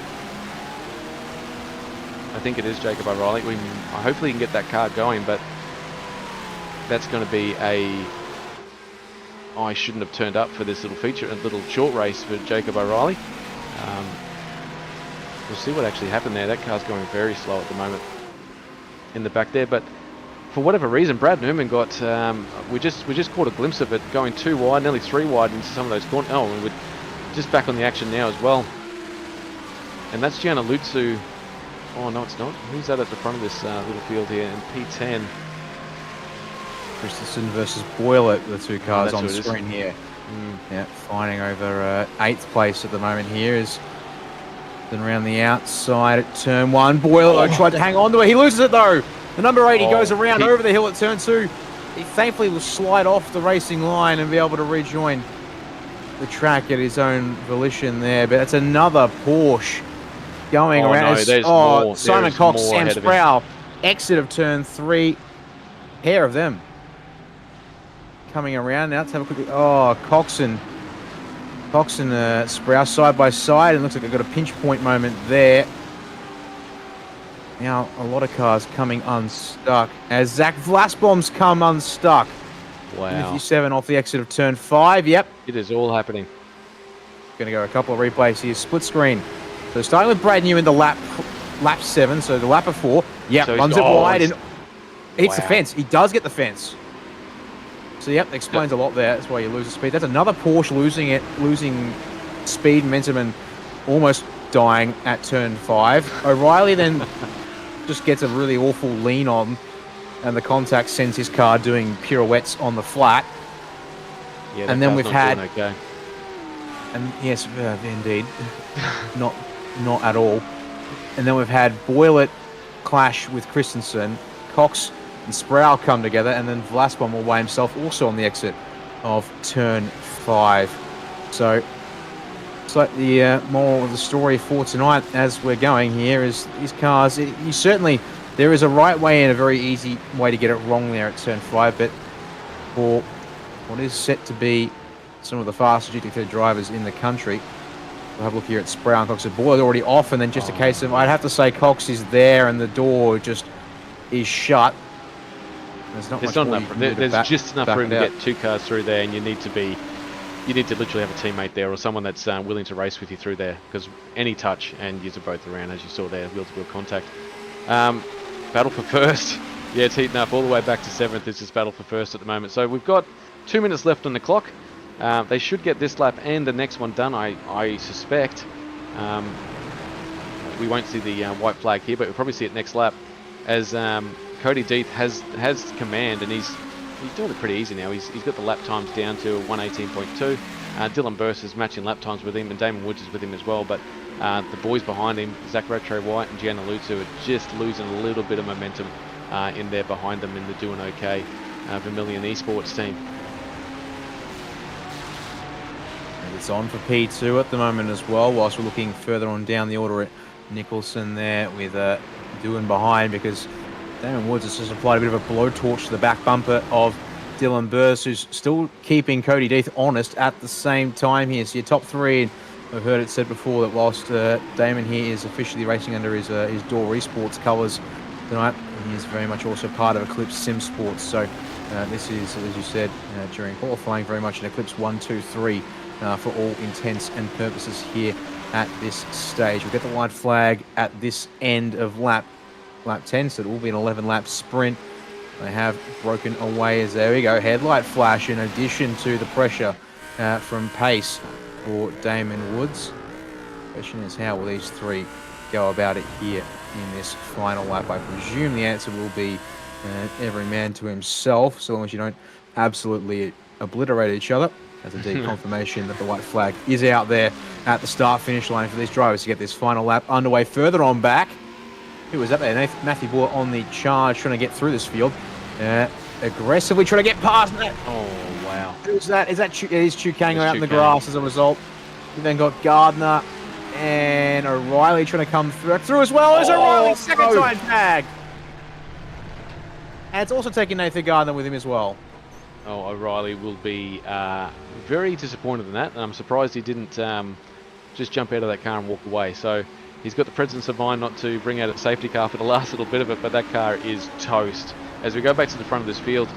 I think it is Jacob O'Reilly. Hopefully can get that car going, but that's going to be I shouldn't have turned up for this little short race for Jacob O'Reilly. We'll see what actually happened there. That car's going very slow at the moment in the back there, but for whatever reason, Brad Newman got, we just caught a glimpse of it going 2 wide, nearly 3 wide into some of those corners. Oh, and we're just back on the action now as well. And that's Gianna Lutsu. Oh, no, it's not. Who's that at the front of this little field here in P10? Christensen versus Boyle, the 2 cars on the screen here. Yeah, flying over 8th place at the moment here is then around the outside at turn 1. Boyle tried to hang on to it. He loses it though. The number 8, he goes around over the hill at turn 2. He thankfully will slide off the racing line and be able to rejoin the track at his own volition there. But that's another Porsche going Oh, around. no, It's- there's oh, more. Simon There's Cox, more Sam ahead of him. Sproul, exit of turn 3. Pair of them coming around now. Let's have a quick. Oh, Cox and Sproul side by side, and looks like I've got a pinch point moment there. Now a lot of cars coming unstuck as Zach Vlasbom's come unstuck. Wow. 57 off the exit of turn 5. Yep. It is all happening. Going to go a couple of replays here. Split screen. So starting with Brad New in the lap 7. So the lap of 4. Yep. So he's Runs got- it wide he's- and hits the Wow. fence. He does get the fence. So yep, explains a lot there. That's why you lose the speed. That's another Porsche losing speed, momentum, and almost dying at turn 5. O'Reilly then just gets a really awful lean on, and the contact sends his car doing pirouettes on the flat. Yeah, And that then car's we've not had- doing okay. And yes, indeed, not at all. And then we've had Boylett clash with Christensen, Cox and Sproul come together, and then Vlasbom will weigh himself also on the exit of turn 5. So, slightly more of the story for tonight as we're going here is these cars. There is a right way and a very easy way to get it wrong there at turn 5, but for what is set to be some of the fastest GT3 drivers in the country. We'll have a look here at Sproul and Cox. The ball is already off, and then just a case of, I'd have to say Cox is there and the door just is shut. There's not There's much not more enough. you can do to There's just enough back room it to out. get 2 cars through there, and you need to literally have a teammate there or someone that's willing to race with you through there, because any touch and you're both around, as you saw there, wheel-to-wheel contact. Battle for first. Yeah, it's heating up all the way back to 7th. It's just battle for first at the moment. So we've got 2 minutes left on the clock. They should get this lap and the next one done, I suspect. We won't see the white flag here, but we'll probably see it next lap, as Cody Deeth has command, and he's doing it pretty easy now. He's got the lap times down to 118.2. Dylan Burst is matching lap times with him, and Damon Woods is with him as well. But the boys behind him, Zach Rattray White and Gianna Lutzu, are just losing a little bit of momentum in there behind them, and they're doing okay. Vermilion Esports team. And it's on for P2 at the moment as well, whilst we're looking further on down the order at Nicholson there with Doohan behind, because Damon Woods has just applied a bit of a blowtorch to the back bumper of Dylan Burst, who's still keeping Cody Deeth honest at the same time here. So your top 3, and I've heard it said before that whilst Damon here is officially racing under his Door Esports colours tonight, he is very much also part of Eclipse Sim Sports. So this is, as you said, during qualifying, very much an Eclipse 1, 2, 3 for all intents and purposes here at this stage. We'll get the white flag at this end of lap 10, so it will be an 11-lap sprint. They have broken away as there we go. Headlight flash in addition to the pressure from pace for Damon Woods. The question is, how will these 3 go about it here in this final lap? I presume the answer will be every man to himself, so long as you don't absolutely obliterate each other. That's indeed confirmation that the white flag is out there at the start-finish line for these drivers to get this final lap underway. Further on back, who was up there? Matthew Buller on the charge, trying to get through this field. Aggressively trying to get past that. Oh, wow. Who's that? It is Chukango out in the Chukango. grass as a result. We then got Gardner and O'Reilly trying to come through as well. There's O'Reilly, second time tag. And it's also taking Nathan Gardner with him as well. Oh, O'Reilly will be very disappointed in that, and I'm surprised he didn't just jump out of that car and walk away. So he's got the presence of mind not to bring out a safety car for the last little bit of it, but that car is toast. As we go back to the front of this field,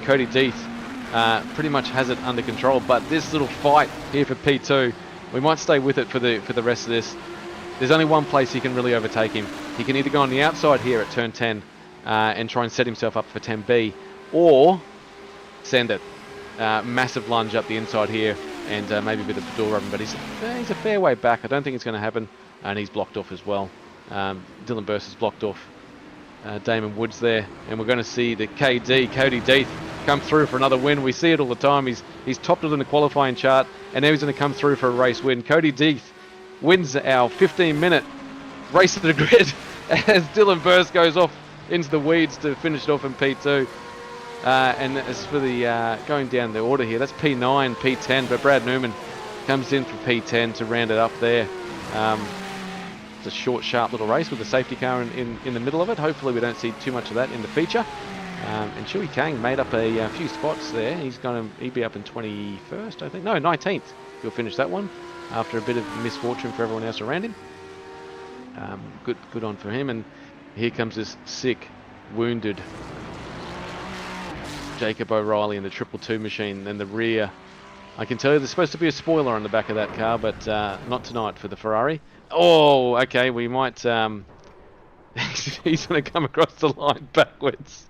Cody Deeth pretty much has it under control, but this little fight here for P2, we might stay with it for the rest of this. There's only one place he can really overtake him. He can either go on the outside here at turn 10 and try and set himself up for 10B, or send it. Massive lunge up the inside here, and maybe a bit of door rubbing, but he's a fair way back. I don't think it's going to happen, and he's blocked off as well. Dylan Burst is blocked off. Damon Woods there, and we're going to see the Cody Deeth come through for another win. We see it all the time. He's topped it in the qualifying chart, and now he's going to come through for a race win. Cody Deeth wins our 15-minute race to the grid as Dylan Burst goes off into the weeds to finish it off in P2. And as for the going down the order here, that's P9, P10, but Brad Newman comes in for P10 to round it up there. just a short, sharp little race with a safety car in the middle of it. Hopefully we don't see too much of that in the feature. And Shui Kang made up a few spots there. He'd be up in 21st, I think. No, 19th. He'll finish that one after a bit of misfortune for everyone else around him. Good on for him. And here comes this sick, wounded Jacob O'Reilly in the 222 machine. And the rear, I can tell you there's supposed to be a spoiler on the back of that car, but not tonight for the Ferrari. Oh, okay, we might... he's going to come across the line backwards.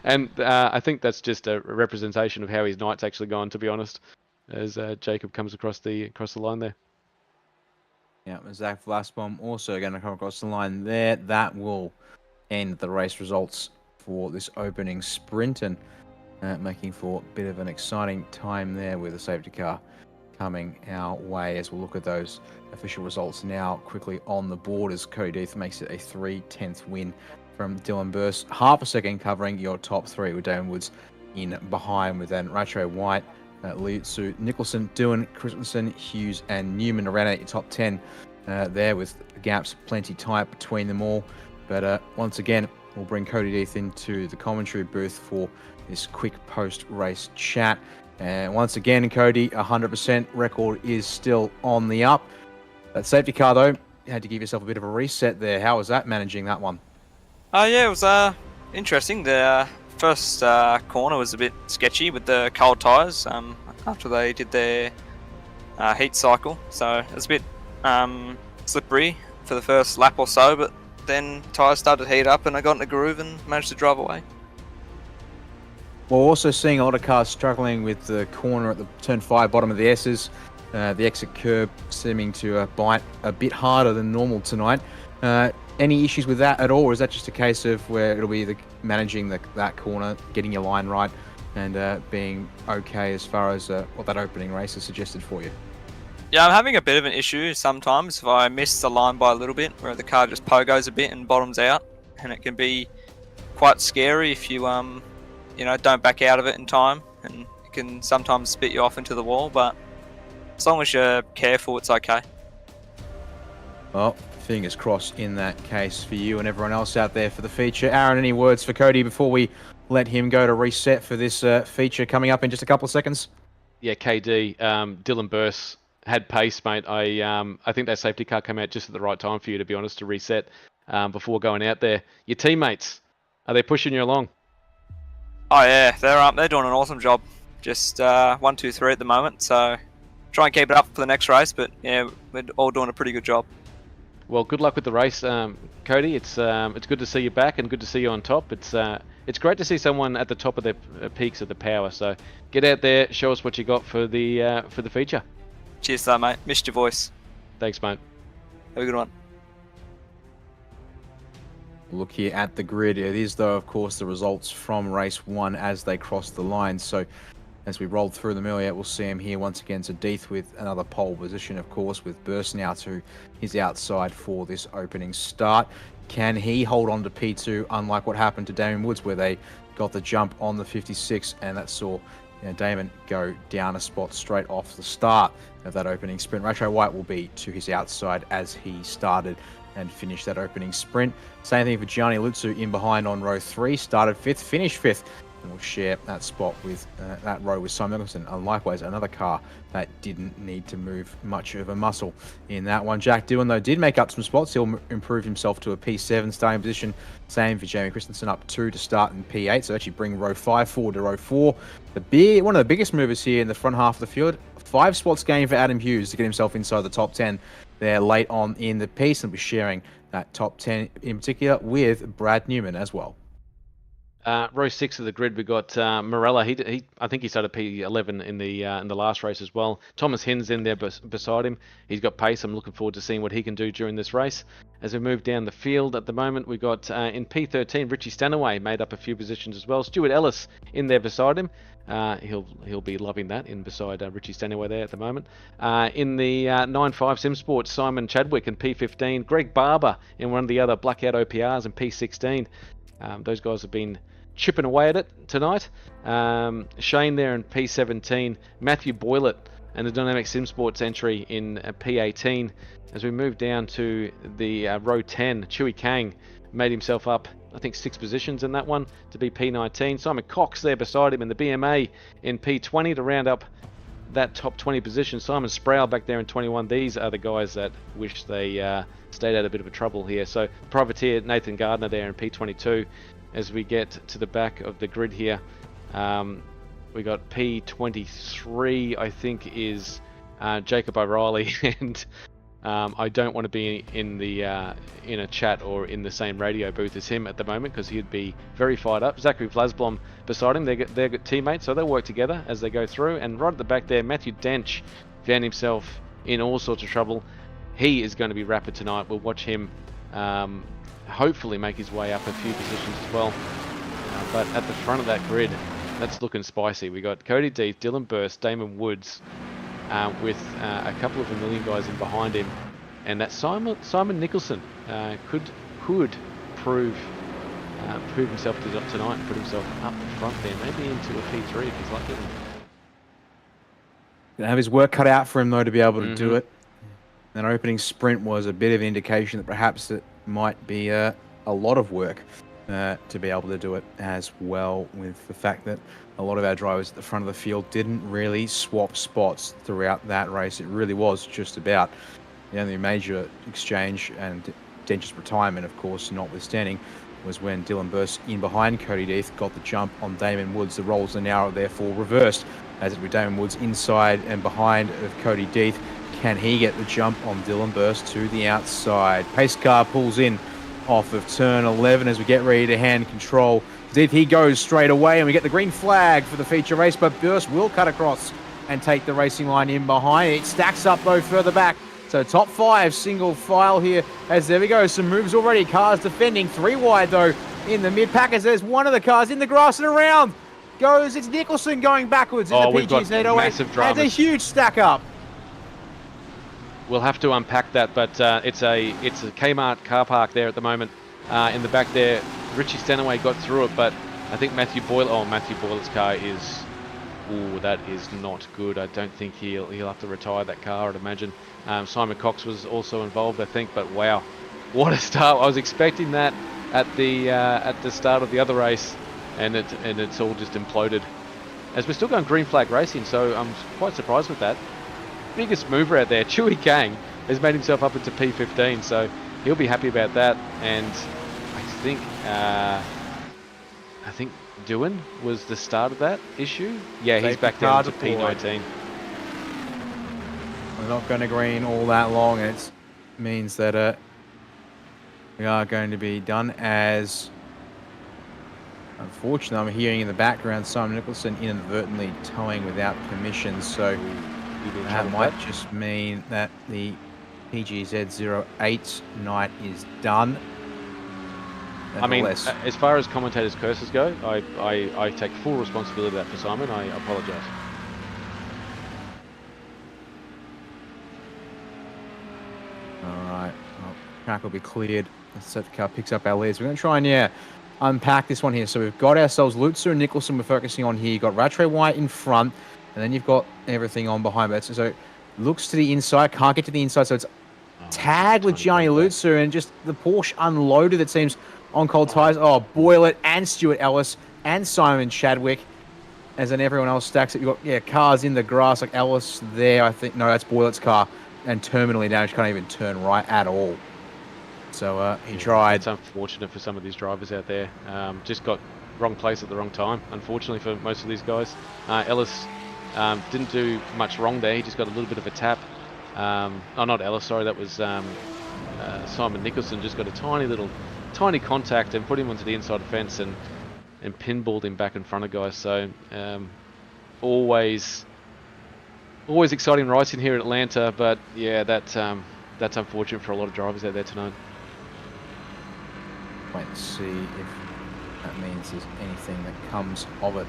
And I think that's just a representation of how his night's actually gone, to be honest, as Jacob comes across the line there. Yeah, Zach Vlasbaum also going to come across the line there. That will end the race results for this opening sprint, and making for a bit of an exciting time there with the safety car coming our way as we'll look at those official results now quickly on the board as Cody Death makes it a 3/10 win from Dylan Burst. Half a second covering your top three with Damon Woods in behind, with then Racho White, Liu-Tzu, Nicholson, Doohan, Christensen, Hughes and Newman around at your top 10 there, with gaps plenty tight between them all. But once again, we'll bring Cody Death into the commentary booth for this quick post-race chat. And once again, Cody, 100% record is still on the up. That safety car, though, you had to give yourself a bit of a reset there. How was that, managing that one? Yeah, it was interesting. The first corner was a bit sketchy with the cold tyres after they did their heat cycle. So it was a bit slippery for the first lap or so, but then tyres started to heat up and I got in the groove and managed to drive away. We're also seeing a lot of cars struggling with the corner at the turn 5, bottom of the S's. The exit curb seeming to bite a bit harder than normal tonight. Any issues with that at all, or is that just a case of where it'll be managing that corner, getting your line right, and being okay as far as what that opening race has suggested for you? Yeah, I'm having a bit of an issue sometimes if I miss the line by a little bit, where the car just pogos a bit and bottoms out, and it can be quite scary if you don't back out of it in time, and it can sometimes spit you off into the wall. But as long as you're careful, it's okay. Well, fingers crossed in that case for you and everyone else out there for the feature. Aaron, any words for Cody before we let him go to reset for this feature coming up in just a couple of seconds? Yeah, KD, Dylan Burst had pace, mate. I think that safety car came out just at the right time for you, to be honest, to reset before going out there. Your teammates, are they pushing you along? Oh yeah, they're doing an awesome job. Just 1, 2, 3 at the moment, so try and keep it up for the next race. But yeah, we're all doing a pretty good job. Well, good luck with the race, Cody. It's good to see you back and good to see you on top. It's great to see someone at the top of their peaks of the power. So get out there, show us what you got for the feature. Cheers, though, mate. Missed your voice. Thanks, mate. Have a good one. Look here at the grid. It is, though, of course, the results from race 1 as they cross the line. So as we rolled through them earlier, we'll see him here once again. So Death with another pole position, of course, with Burst now to his outside for this opening start. Can he hold on to P2, unlike what happened to Damon Woods, where they got the jump on the 56, and that saw Damon go down a spot straight off the start of that opening sprint. Racho White will be to his outside as he started and finished that opening sprint. Same thing for Gianni Liu-Tzu in behind on row 3, started 5th, finished 5th, and will share that spot with that row with Simon Nicholson. And likewise, another car that didn't need to move much of a muscle in that one. Jack Doohan, though, did make up some spots. He'll improve himself to a P7 starting position. Same for Jamie Christensen, up 2 to start in P8. So actually bring row 5 forward to row 4. One of the biggest movers here in the front half of the field. 5 spots gained for Adam Hughes to get himself inside the top 10 there late on in the piece, and be sharing that top 10 in particular with Brad Newman as well. Row 6 of the grid, we got Morella. I think he started P11 in the last race as well. Thomas Hins in there beside him. He's got pace. I'm looking forward to seeing what he can do during this race. As we move down the field at the moment, we got in P13 Richie Stanaway made up a few positions as well. Stuart Ellis in there beside him. He'll be loving that in beside Richie Stanaway there at the moment. In the 9.5 Sim Sports, Simon Chadwick in P15. Greg Barber in one of the other Blackout OPRs in P16. Those guys have been chipping away at it tonight. Shane there in P17. Matthew Boylett and the Dynamic Sim Sports entry in P18. As we move down to the row 10, Chewy Kang made himself up, I think, 6 positions in that one to be P19. Simon Cox there beside him in the BMA in P20 to round up that top 20 position. Simon Sproul back there in 21. These are the guys that wish they stayed out a bit of a trouble here. So privateer Nathan Gardner there in P22. As we get to the back of the grid here, we got P23, I think, is Jacob O'Reilly, and I don't want to be in a chat or in the same radio booth as him at the moment, because he'd be very fired up. Zachary Vlasblom beside him, they're good teammates, so they'll work together as they go through. And right at the back there, Matthew Dench found himself in all sorts of trouble. He is going to be rapid tonight. We'll watch him hopefully make his way up a few positions as well. But at the front of that grid, that's looking spicy. We got Cody Deeth, Dylan Burst, Damon Woods, with a couple of Vermilion guys in behind him, and that Simon Nicholson could prove himself tonight and put himself up the front there, maybe into a P3 if he's lucky. Gonna have his work cut out for him though to be able to do it. That opening sprint was a bit of an indication that perhaps it might be a lot of work to be able to do it as well, with the fact that a lot of our drivers at the front of the field didn't really swap spots throughout that race. It really was just about the only major exchange, and Dench's retirement, of course, notwithstanding, was when Dylan Burst in behind Cody Deeth got the jump on Damon Woods. The roles are now therefore reversed, as it with Damon Woods inside and behind of Cody Deeth. Can he get the jump on Dylan Burst to the outside? Pace car pulls in off of turn 11 as we get ready to hand control. Deeth, he goes straight away, and we get the green flag for the feature race, but Burst will cut across and take the racing line in behind. It stacks up though further back. So top 5 single file here, as there we go, some moves already. Cars defending 3 wide though in the mid pack, as there's one of the cars in the grass and around goes. It's Nicholson going backwards in the PG's 808. Massive dramas. That's a huge stack up. We'll have to unpack that, but it's a Kmart car park there at the moment. In the back there, Richie Stanaway got through it, but I think Matthew Boylett's car is, that is not good. I don't think he'll have to retire that car, I'd imagine. Simon Cox was also involved, I think, but wow, what a start! I was expecting that at the start of the other race, and it's all just imploded. As we're still going green flag racing, so I'm quite surprised with that. Biggest mover out there, Chewy Kang, has made himself up into P15, so he'll be happy about that. And I think Dewan was the start of that issue. Yeah, he's back down to P19. We're not going to green all that long, and it means that we are going to be done, as unfortunately I'm hearing in the background Simon Nicholson inadvertently towing without permission, so that might just mean that the PGZ 08 night is done. I mean, as far as commentators' curses go, I take full responsibility of that for Simon. I apologise. Alright, well, track will be cleared. The safety car picks up our leads. We're going to try and, unpack this one here. So we've got ourselves Lutzer and Nicholson we're focusing on here. You've got Rattray White in front, and then you've got everything on behind that. So looks to the inside, can't get to the inside, so it's tagged with Gianni Lutzer, and just the Porsche unloaded, it seems, on cold tyres. Oh, Boylett and Stuart Ellis and Simon Chadwick, as then everyone else stacks it. You've got, cars in the grass, like Ellis there, I think. No, that's Boylett's car, and terminally damaged, can't even turn right at all. So he tried. It's unfortunate for some of these drivers out there. Just got wrong place at the wrong time, unfortunately, for most of these guys. Ellis didn't do much wrong there. He just got a little bit of a tap. Oh, not Ellis, sorry. That was Simon Nicholson. Just got a tiny contact and put him onto the inside fence and pinballed him back in front of guys. So always exciting racing here at Atlanta, but yeah, that's unfortunate for a lot of drivers out there tonight. Wait and see if that means there's anything that comes of it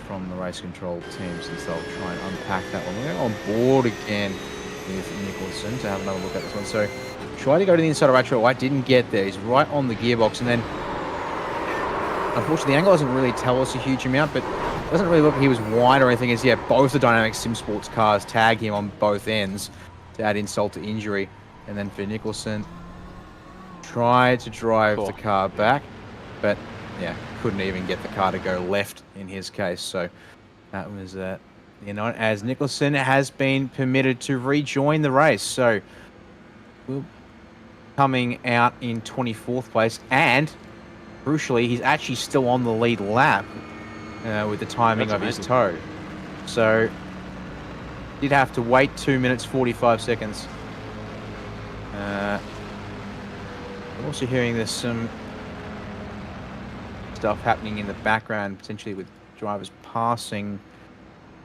from the race control team, since they'll try and unpack that one. We're on board again with Nicholson to have another look at this one. So tried to go to the inside of Rattray White, didn't get there. He's right on the gearbox, and then unfortunately the angle doesn't really tell us a huge amount, but doesn't really look like he was wide or anything. As yeah, both the Dynamic Sim Sports cars tag him on both ends to add insult to injury. And then for Nicholson, tried to drive the car back, but yeah, couldn't even get the car to go left in his case. So that was as Nicholson has been permitted to rejoin the race. So we'll coming out in 24th place, and crucially, he's actually still on the lead lap with the timing of his toe. So did have to wait 2 minutes 45 seconds. I'm also hearing there's some stuff happening in the background, potentially with drivers passing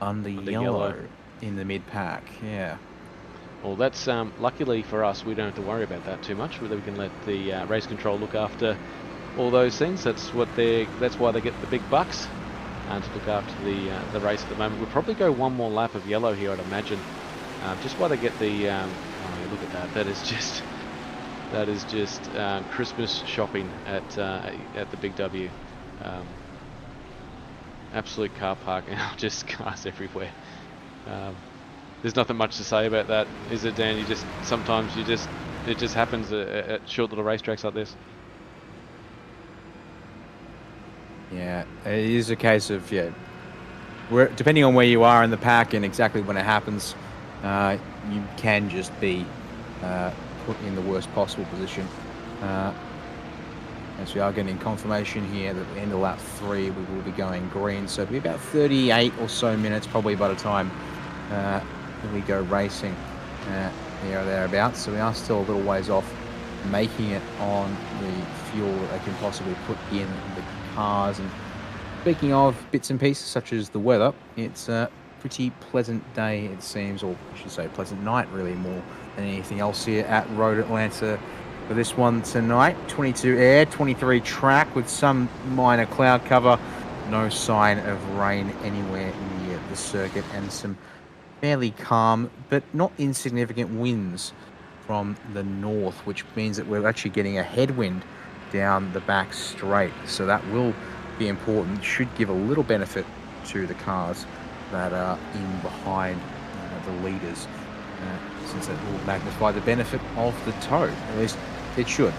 under yellow in the mid-pack. Yeah. Well, that's luckily for us, we don't have to worry about that too much. We can let the race control look after all those things. That's why they get the big bucks to look after the race at the moment. We'll probably go one more lap of yellow here, I'd imagine, just while they get the. Oh, yeah, look at that! That is just Christmas shopping at the Big W. Absolute car park now, just cars everywhere. There's nothing much to say about that, is it, Dan? Sometimes it just happens at short little racetracks like this. Yeah, it is a case of depending on where you are in the pack and exactly when it happens, you can just be put in the worst possible position. As we are getting confirmation here that at the end of lap 3 we will be going green, so it'll be about 38 or so minutes probably by the time we go racing here or thereabouts. So we are still a little ways off making it on the fuel that they can possibly put in the cars. And speaking of bits and pieces such as the weather, it's a pretty pleasant day it seems, or I should say pleasant night really, more than anything else here at Road Atlanta for this one tonight. 22 air, 23 track with some minor cloud cover, no sign of rain anywhere near the circuit, and some fairly calm but not insignificant winds from the north, which means that we're actually getting a headwind down the back straight. So that will be important, should give a little benefit to the cars that are in behind the leaders, since it will magnify the benefit of the tow. At least it should.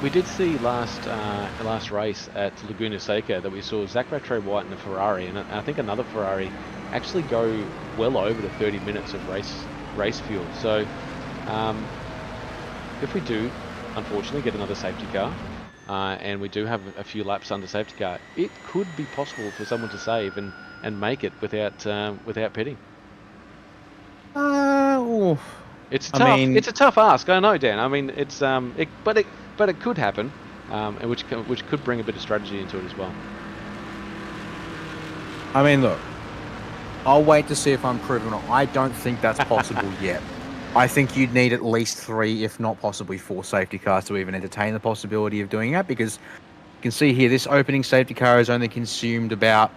We did see last race at Laguna Seca that we saw Zach Rattray-White in a Ferrari, and I think another Ferrari actually go well over the 30 minutes of race fuel. So if we do unfortunately get another safety car, and we do have a few laps under safety car, it could be possible for someone to save and make it without pitting. It's tough. I mean, it's a tough ask, I know, Dan. I mean, it's but it could happen, and which could bring a bit of strategy into it as well. I mean, look, I'll wait to see if I'm proven wrong. I don't think that's possible yet. I think you'd need at least 3, if not possibly 4 safety cars to even entertain the possibility of doing that, because you can see here this opening safety car has only consumed about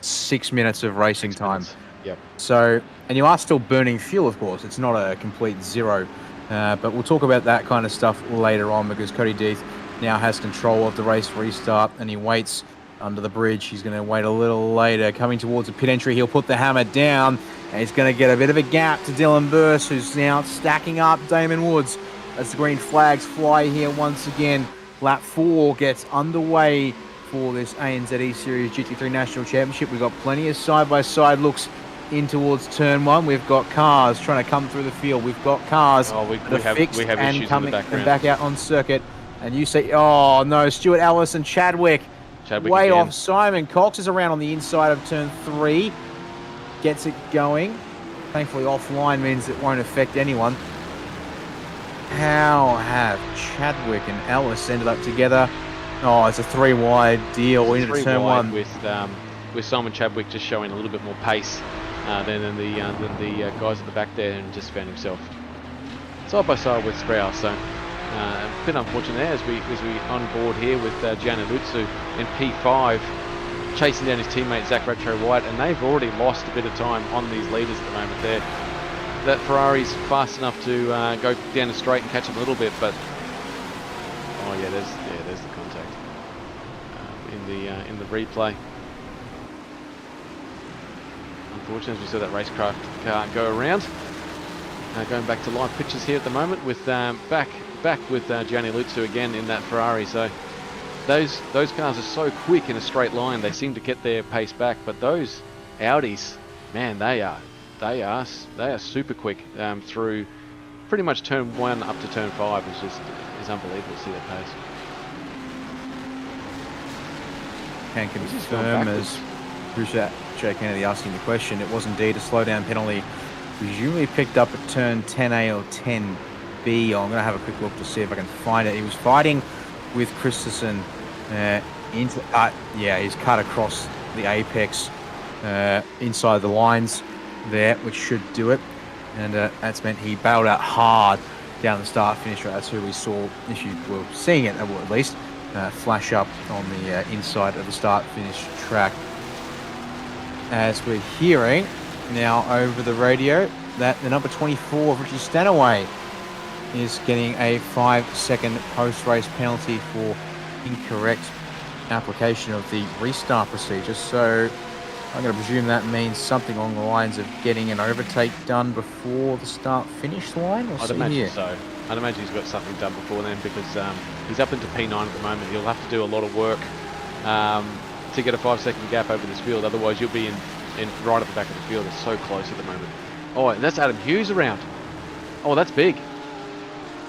6 minutes of racing time. Yep. So, and you are still burning fuel, of course. It's not a complete zero, but we'll talk about that kind of stuff later on, because Cody Deeth now has control of the race restart, and he waits under the bridge. He's going to wait a little later, coming towards the pit entry. He'll put the hammer down, and he's going to get a bit of a gap to Dylan Burse, who's now stacking up Damon Woods as the green flags fly here once again. Lap 4 gets underway for this ANZ ESeries GT3 National Championship. We've got plenty of side-by-side looks in towards turn 1. We've got cars trying to come through the field. We've got cars we have fixed issues and coming in the background. and back out on circuit. And you say, oh no, Stuart Ellis and Chadwick way again. off. Simon Cox is around on the inside of turn 3. Gets it going. Thankfully offline means it won't affect anyone. How have Chadwick and Ellis ended up together? Oh, it's a 3-wide deal into turn 1. With Simon Chadwick just showing a little bit more pace than the guys at the back there, and just found himself side by side with Sprouse. So a bit unfortunate there as we on board here with Gianna Lutsu in P5, chasing down his teammate Zach Rattray-White, and they've already lost a bit of time on these leaders at the moment. That Ferrari's fast enough to go down the straight and catch them a little bit, but there's the contact in the replay. unfortunately, as we saw that racecraft car go around. Going back to live pictures here at the moment with back with Gianni Luzzu again in that Ferrari. So those cars are so quick in a straight line. They seem to get their pace back, but those Audis, man, they are super quick through pretty much turn 1 up to turn 5. It's unbelievable to see that pace. Can confirm, as Bruce J. Kennedy asking the question, it was indeed a slowdown penalty, presumably picked up at turn 10A or 10B. I'm going to have a quick look to see if I can find it. He was fighting with Christensen into he's cut across the apex inside the lines there, which should do it. And that's meant he bailed out hard down the start finish. That's who we saw, if you were seeing it at least, flash up on the inside of the start finish track. As we're hearing now over the radio that the number 24, Richie Stanaway, is getting a 5-second post-race penalty for incorrect application of the restart procedure. So I'm going to presume that means something along the lines of getting an overtake done before the start-finish line? I'd imagine so. I'd imagine he's got something done before then, because he's up into P9 at the moment. He'll have to do a lot of work to get a 5-second gap over this field. Otherwise, you'll be in right at the back of the field. It's so close at the moment. Oh, and that's Adam Hughes around. Oh, that's big.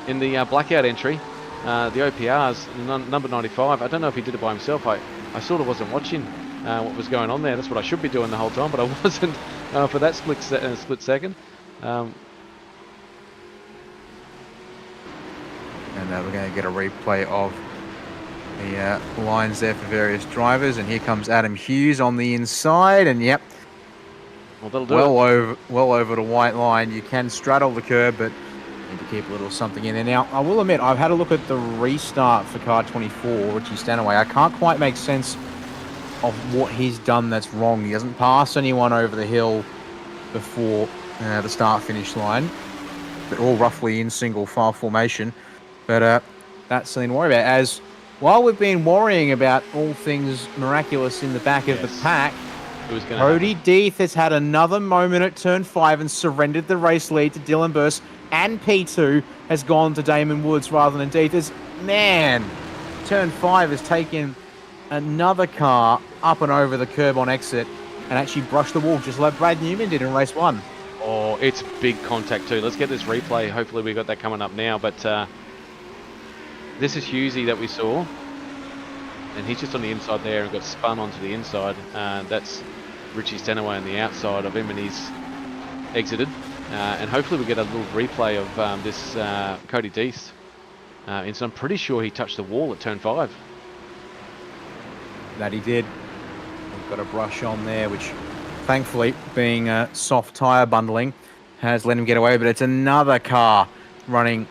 In the blackout entry, the OPRs, number 95. I don't know if he did it by himself. I sort of wasn't watching what was going on there. That's what I should be doing the whole time, but I wasn't for that split second. And we're going to get a replay of the lines there for various drivers. And here comes Adam Hughes on the inside. And yep, well, that'll do it. Well over the white line. You can straddle the curb, but you need to keep a little something in there. Now, I will admit, I've had a look at the restart for car 24, Richie Stanaway. I can't quite make sense of what he's done that's wrong. He doesn't pass anyone over the hill before the start-finish line. They're all roughly in single file formation. But that's something to worry about. As while we've been worrying about all things miraculous in the back of the pack, Cody Deeth has had another moment at turn 5 and surrendered the race lead to Dylan Burst, and P2 has gone to Damon Woods rather than Deeth. Turn 5 has taken another car up and over the curb on exit and actually brushed the wall, just like Brad Newman did in race 1. Oh, it's big contact too. Let's get this replay. Hopefully we got that coming up now. But this is Hughesy that we saw, and he's just on the inside there and got spun onto the inside. That's Richie Stanaway on the outside of him, and he's exited. And hopefully we get a little replay of this Cody Deeth. And so I'm pretty sure he touched the wall at turn 5. That he did. We've got a brush on there, which thankfully, being soft tyre bundling, has let him get away. But it's another car running.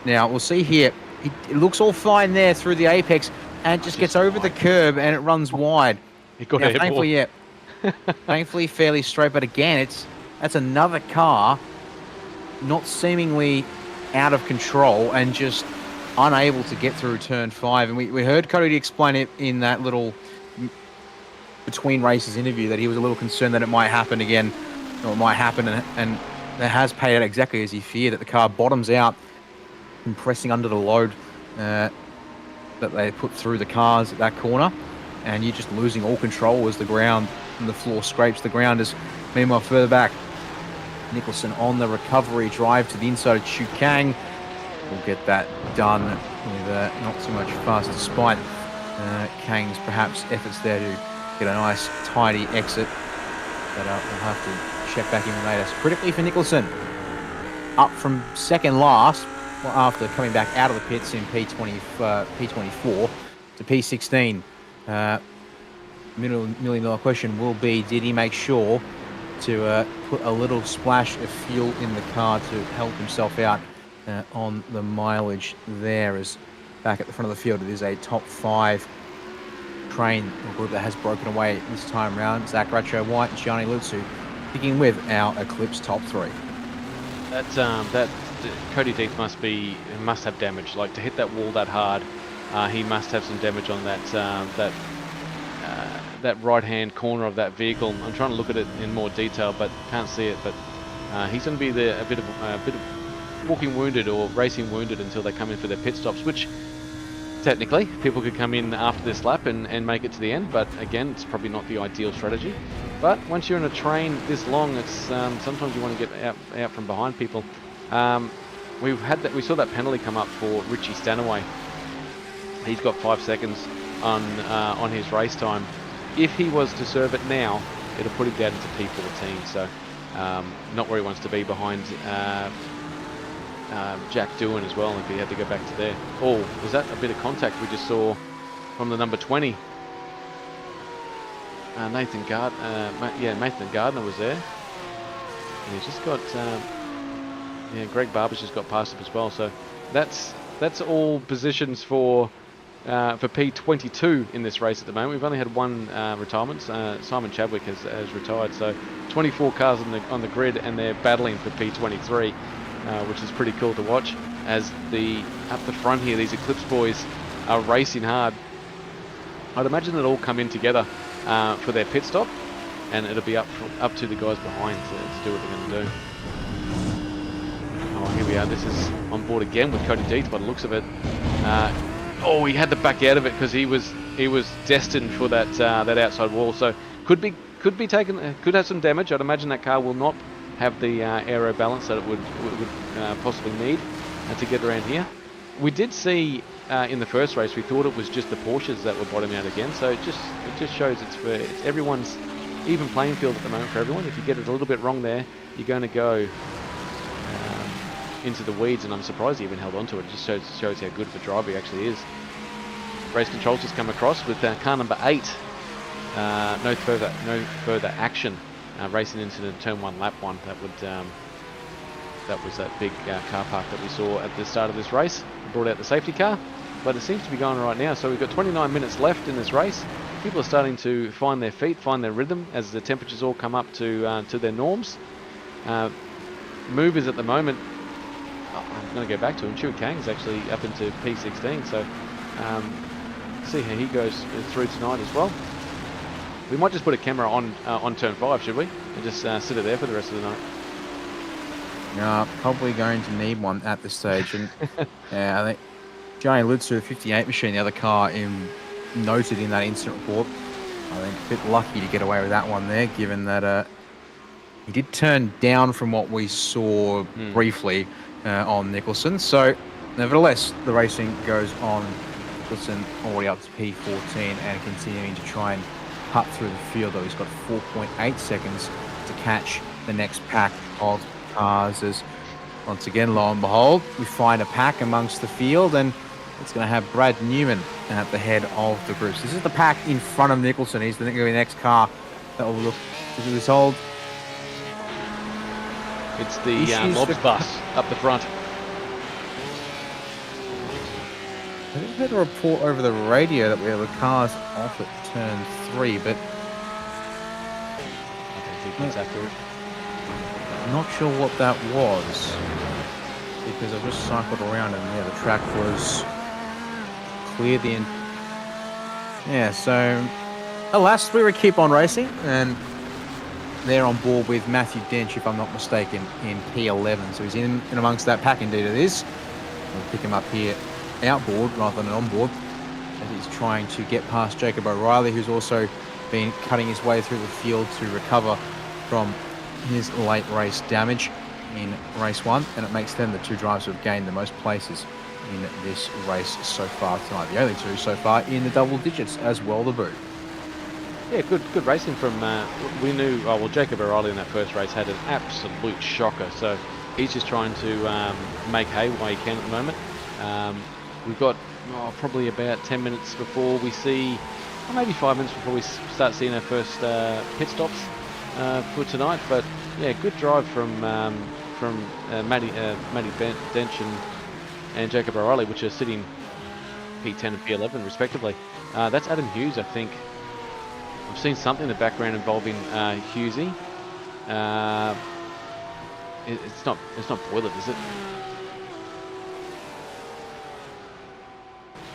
Now, we'll see here. It looks all fine there through the apex, and just gets over the curb and it runs wide. He got thankfully, thankfully fairly straight. But again, that's another car not seemingly out of control and just unable to get through turn 5. And we heard Cody explain it in that little between races interview that he was a little concerned that it might happen again, or it might happen, and that has paid out exactly as he feared, that the car bottoms out, compressing under the load that they put through the cars at that corner, and you're just losing all control as the ground and the floor scrapes the ground. As meanwhile, further back, Nicholson on the recovery drive to the inside of Chu Kang will get that done with not too much fuss, despite Kang's perhaps efforts there to get a nice tidy exit. But we'll have to check back in later. So critically for Nicholson, up from second last, after coming back out of the pits in P24 to P16. Million-dollar question will be, did he make sure to put a little splash of fuel in the car to help himself out on the mileage there? As back at the front of the field, it is a top 5 train group that has broken away this time round. Zach Racho White and Gianni Luzzu picking with our Eclipse top 3. That Cody Deeth must have damage. Like, to hit that wall that hard, he must have some damage on that that right-hand corner of that vehicle. I'm trying to look at it in more detail, but can't see it. But he's going to be there a bit of walking wounded or racing wounded until they come in for their pit stops, which technically people could come in after this lap and make it to the end. But again, it's probably not the ideal strategy. But once you're in a train this long, it's sometimes you want to get out from behind people. We saw that penalty come up for Richie Stanaway. He's got 5 seconds on his race time. If he was to serve it now, it'll put him down into P14. So not where he wants to be behind Jack Doohan as well. If he had to go back to there. Oh, was that a bit of contact we just saw from the number 20? Nathan Gardner was there. And he's just got Greg Barber's just got past him as well. So that's all positions for P22 in this race at the moment. We've only had one retirement. Simon Chadwick has retired. So 24 cars on the grid, and they're battling for P23, which is pretty cool to watch. As up the front here, these Eclipse boys are racing hard. I'd imagine they'll all come in together for their pit stop, and it'll be up to the guys behind to do what they're going to do. Oh, here we are. This is on board again with Cody Deeth by the looks of it. Oh, he had to back out of it because he was destined for that outside wall. So could have some damage. I'd imagine that car will not have the aero balance that it would possibly need to get around here. We did see in the first race, we thought it was just the Porsches that were bottoming out again. So it just shows it's everyone's even playing field at the moment for everyone. If you get it a little bit wrong there, you're going to go into the weeds, and I'm surprised he even held on to it. It just shows how good of a driver he actually is. Race controls just come across with car number 8. No further action. Racing into the turn 1, lap 1. That was that big car park that we saw at the start of this race. Brought out the safety car, but it seems to be going right now. So we've got 29 minutes left in this race. People are starting to find their feet, find their rhythm as the temperatures all come up to their norms. Movers at the moment, I'm going to go back to him. Chewy Kang is actually up into P16, so see how he goes through tonight as well. We might just put a camera on turn 5, should we? And just sit it there for the rest of the night. Yeah, probably going to need one at this stage. And yeah, I think Johnny Lutzer, the 58 machine, the other car, noted in that incident report. I think a bit lucky to get away with that one there, given that he did turn down from what we saw briefly on Nicholson. So, nevertheless, the racing goes on. Nicholson already up to P14 and continuing to try and cut through the field, though he's got 4.8 seconds to catch the next pack of cars. As once again, lo and behold, we find a pack amongst the field, and it's going to have Brad Newman at the head of the group. So this is the pack in front of Nicholson. He's going to be the next car that will look to be sold. It's the Lobs bus up the front. I didn't heard a report over the radio that we have the cars off at turn 3, but I don't think that's accurate. I'm not sure what that was, because I've just cycled around and yeah, the track was clear the end. Yeah, so alas, we would keep on racing, and they're on board with Matthew Dench, if I'm not mistaken, in P11. So he's in and amongst that pack, indeed it is. We'll pick him up here outboard rather than onboard, as he's trying to get past Jacob O'Reilly, who's also been cutting his way through the field to recover from his late race damage in race 1, and it makes them the two drivers who have gained the most places in this race so far tonight. The only two so far in the double digits as well, the boot. Yeah, good racing from, we knew, Jacob O'Reilly in that first race had an absolute shocker, so he's just trying to make hay while he can at the moment. We've got probably about 10 minutes before we see, or maybe 5 minutes before we start seeing our first pit stops for tonight. But yeah, good drive from Matty Dench and Jacob O'Reilly, which are sitting P10 and P11 respectively. That's Adam Hughes, I think. I've seen something in the background involving Hughesy. It's not Boylett, is it?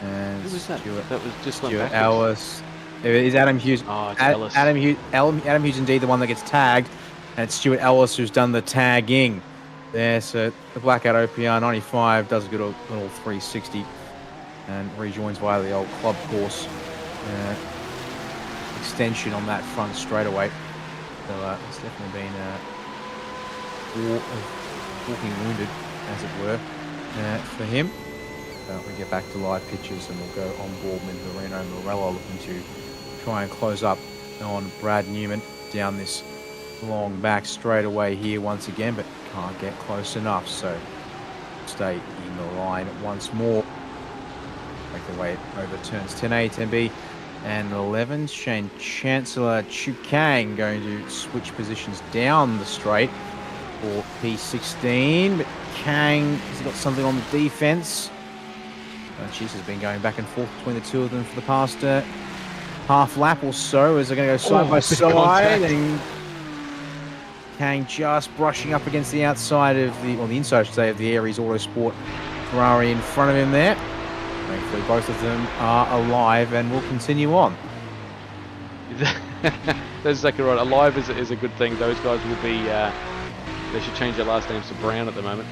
And who was that? Stuart, That was just Stuart Ellis. It is Adam Hughes. Oh, it's Ellis. Adam Hughes indeed the one that gets tagged, and it's Stuart Ellis who's done the tagging there. So the Blackout OPR 95 does a good little 360 and rejoins via the old club course extension on that front straightaway. So it's definitely been walking wounded, as it were, for him. We get back to live pictures and we'll go on board with Marino Morello looking to try and close up on Brad Newman down this long back straightaway here once again, but can't get close enough. So stay in the line once more. Make the way over turns 10A, 10B, and 11. Shane Chancellor Chukang going to switch positions down the straight for P16, but Kang has got something on the defense. Cheese has been going back and forth between the two of them for the past half lap or so as they're going to go side by side. And Kang just brushing up against the outside of the inside, I should say, of the Aries Autosport Ferrari in front of him there. Thankfully, both of them are alive and will continue on. That's exactly right. Alive is a good thing. Those guys will be. They should change their last names to Brown at the moment.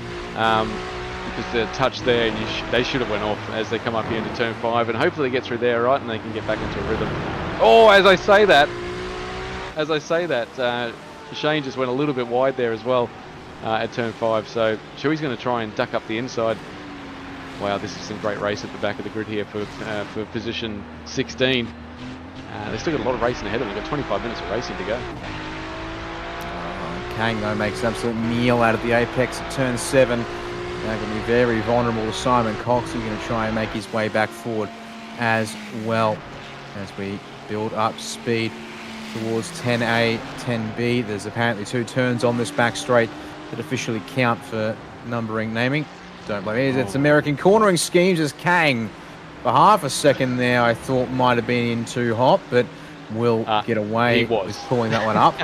Because the touch there, and they should have went off as they come up here into turn 5, and hopefully they get through there, right, and they can get back into a rhythm. Oh, as I say that, Shane just went a little bit wide there as well at turn 5. So Chewy's going to try and duck up the inside. Wow, this is some great race at the back of the grid here for position 16. They've still got a lot of racing ahead of them. They've got 25 minutes of racing to go. Kang though makes an absolute meal out of the apex at turn 7. Now going to be very vulnerable to Simon Cox. He's going to try and make his way back forward as well as we build up speed towards 10A, 10B. There's apparently 2 turns on this back straight that officially count for numbering naming. Don't blame me. It's American cornering schemes as Kang for half a second there I thought might have been in too hot, but will get away with pulling that one up.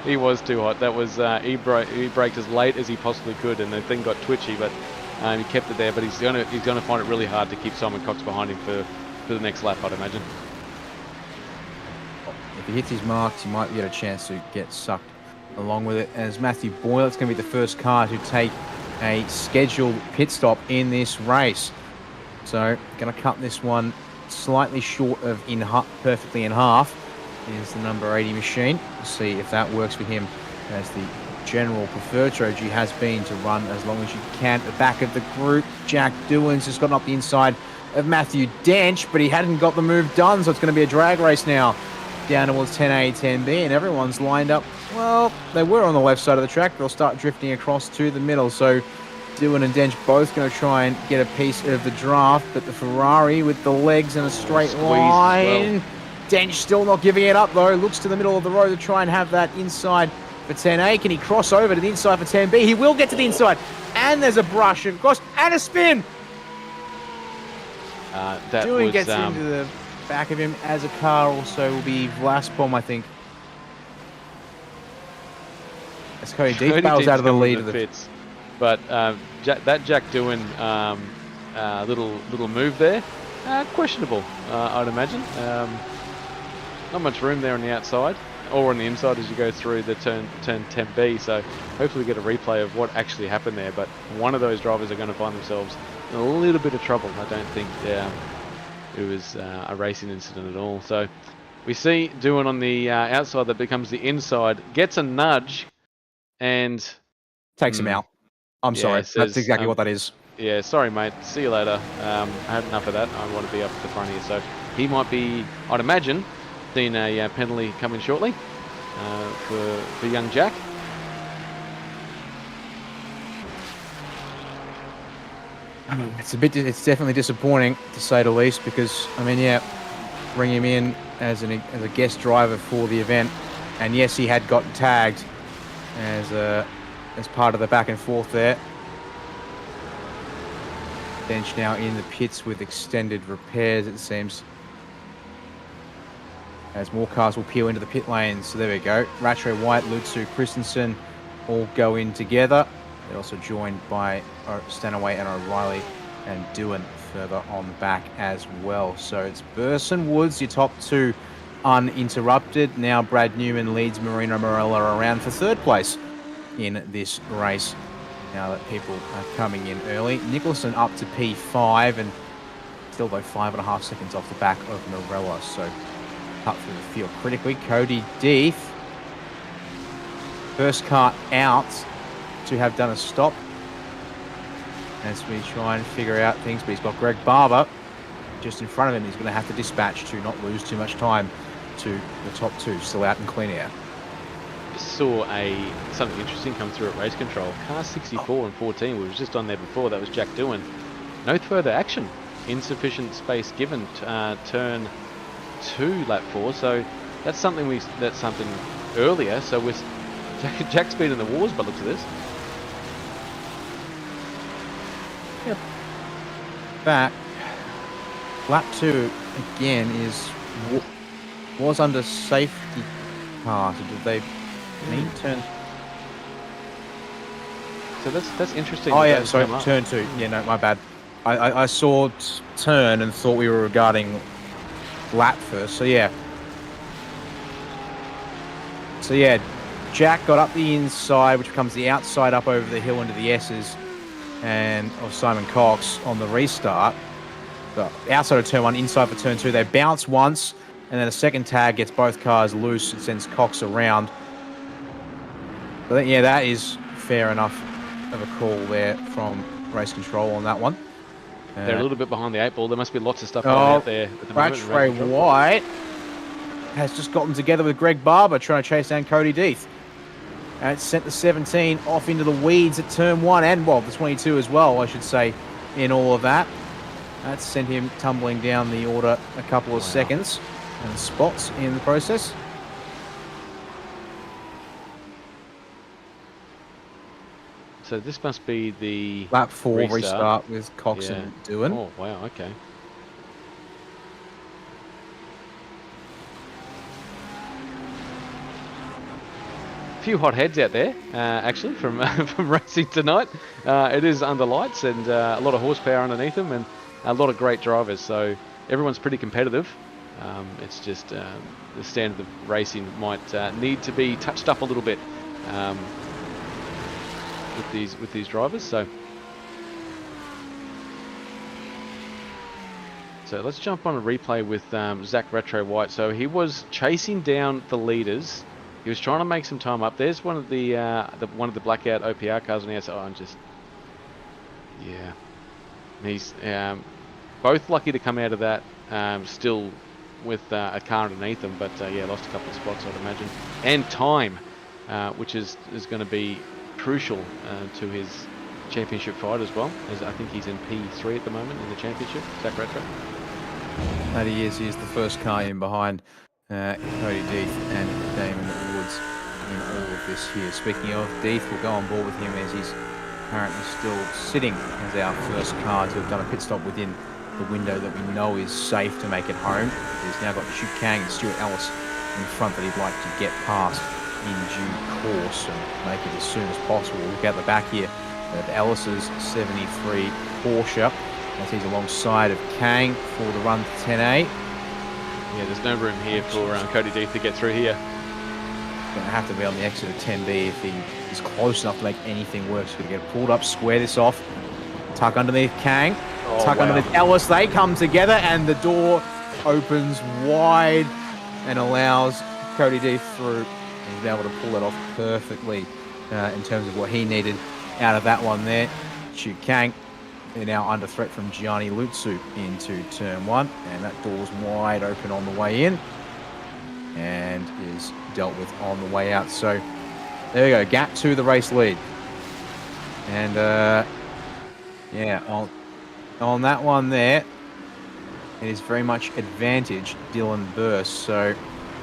He was too hot. That was he braked as late as he possibly could, and the thing got twitchy, but he kept it there. But he's gonna find it really hard to keep Simon Cox behind him for the next lap, I'd imagine. If he hits his marks, he might get a chance to get sucked along with it. As Matthew Boylett's going to be the first car to take a scheduled pit stop in this race. So going to cut this one slightly short of perfectly in half. Is the number 80 machine. We'll see if that works for him, as the general preferred strategy has been to run as long as you can at the back of the group. Jack Doohan's just gotten up the inside of Matthew Dench, but he hadn't got the move done, so it's going to be a drag race now down towards 10A, 10B, and everyone's lined up. Well, they were on the left side of the track. They'll start drifting across to the middle, so Doohan and Dench both going to try and get a piece of the draft, but the Ferrari with the legs in a straight line. Dench still not giving it up though, looks to the middle of the road to try and have that inside for 10A. Can he cross over to the inside for 10B? He will get to the inside, and there's a brush across and a spin. Doohan gets into the back of him, as a car also will be Vlaspom, I think. As Cody Deep bails out of the lead of the pits. But that Jack Doohan little move there, questionable, I'd imagine. Not much room there on the outside or on the inside as you go through the turn 10B, so hopefully we get a replay of what actually happened there. But one of those drivers are going to find themselves in a little bit of trouble. I don't think it was a racing incident at all. So we see Doohan on the outside that becomes the inside, gets a nudge and takes him out. I'm sorry, that's exactly what that is. Yeah, sorry mate, see you later. I had enough of that. I want to be up at the front here. So he might be, I'd imagine, seeing a penalty coming shortly for young Jack. It's definitely disappointing, to say the least, because I mean, yeah, bring him in as a guest driver for the event, and yes, he had gotten tagged as part of the back and forth there. Dench now in the pits with extended repairs, it seems, as more cars will peel into the pit lanes. So there we go. Rattray White, Lutzu, Christensen all go in together. They're also joined by Stanaway and O'Reilly and Doohan further on the back as well. So it's Burse and Woods, your top two uninterrupted. Now Brad Newman leads Marino Morella around for third place in this race. Now that people are coming in early. Nicholson up to P5 and still though 5.5 seconds off the back of Morella. So cut through the field critically. Cody Deeth, first car out to have done a stop as we try and figure out things. But he's got Greg Barber just in front of him. He's going to have to dispatch to not lose too much time to the top two, still out in clean air. Saw something interesting come through at race control. Car 64 and 14, we were just on there before, that was Jack Doohan. No further action. Insufficient space given turn 2 lap 4, so that's something earlier. So with Jack's been in the wars by the looks of this. Yep. Back lap 2 again was under safety car. So did they mean turn? So that's interesting. Oh yeah, sorry, turn 2. Yeah, no, my bad. I saw turn and thought we were regarding lap first. So yeah. Jack got up the inside, which becomes the outside up over the hill into the S's and of Simon Cox on the restart. The outside of turn 1, inside for turn 2. They bounce once, and then a second tag gets both cars loose and sends Cox around. But yeah, that is fair enough of a call there from race control on that one. They're a little bit behind the 8 ball. There must be lots of stuff going out there at the moment. Ray White has just gotten together with Greg Barber trying to chase down Cody Deeth. And it's sent the 17 off into the weeds at turn 1 and, well, the 22 as well, I should say, in all of that. That's sent him tumbling down the order a couple of seconds and spots in the process. So this must be the lap 4 restart with Cox and Doohan. Oh, wow, okay. A few hot heads out there, actually, from racing tonight. It is under lights and a lot of horsepower underneath them and a lot of great drivers. So everyone's pretty competitive. It's just the standard of racing might need to be touched up a little bit with these drivers. So let's jump on a replay with Zach Retro White. So he was chasing down the leaders. He was trying to make some time up. There's one of the blackout OPR cars on the outside. He's both lucky to come out of that still with a car underneath them, but lost a couple of spots, I'd imagine, and time, which is going to be crucial to his championship fight as well. As I think he's in P3 at the moment in the championship. Zach Retro. That he is. He is the first car in behind Cody Deeth and Damon Woods in all of this here. Speaking of, Deeth will go on board with him as he's apparently still sitting as our first car to have done a pit stop within the window that we know is safe to make it home. He's now got Chu Kang and Stuart Ellis in front that he'd like to get past in due course and make it as soon as possible. Look out the back here at Ellis's 73 Porsche as he's alongside of Kang for the run to 10A. Yeah, there's no room here for Cody Deeth to get through here. Going to have to be on the exit of 10B if he is close enough to make anything work. So going to get pulled up, square this off, tuck underneath Kang, tuck underneath Ellis. They come together and the door opens wide and allows Cody Deeth through. He's able to pull that off perfectly in terms of what he needed out of that one there. Chu Kang, they're now under threat from Gianni Lutsu into turn 1, and that door's wide open on the way in and is dealt with on the way out. So there we go, gap to the race lead. And on that one there, it is very much advantage Dylan Burse. So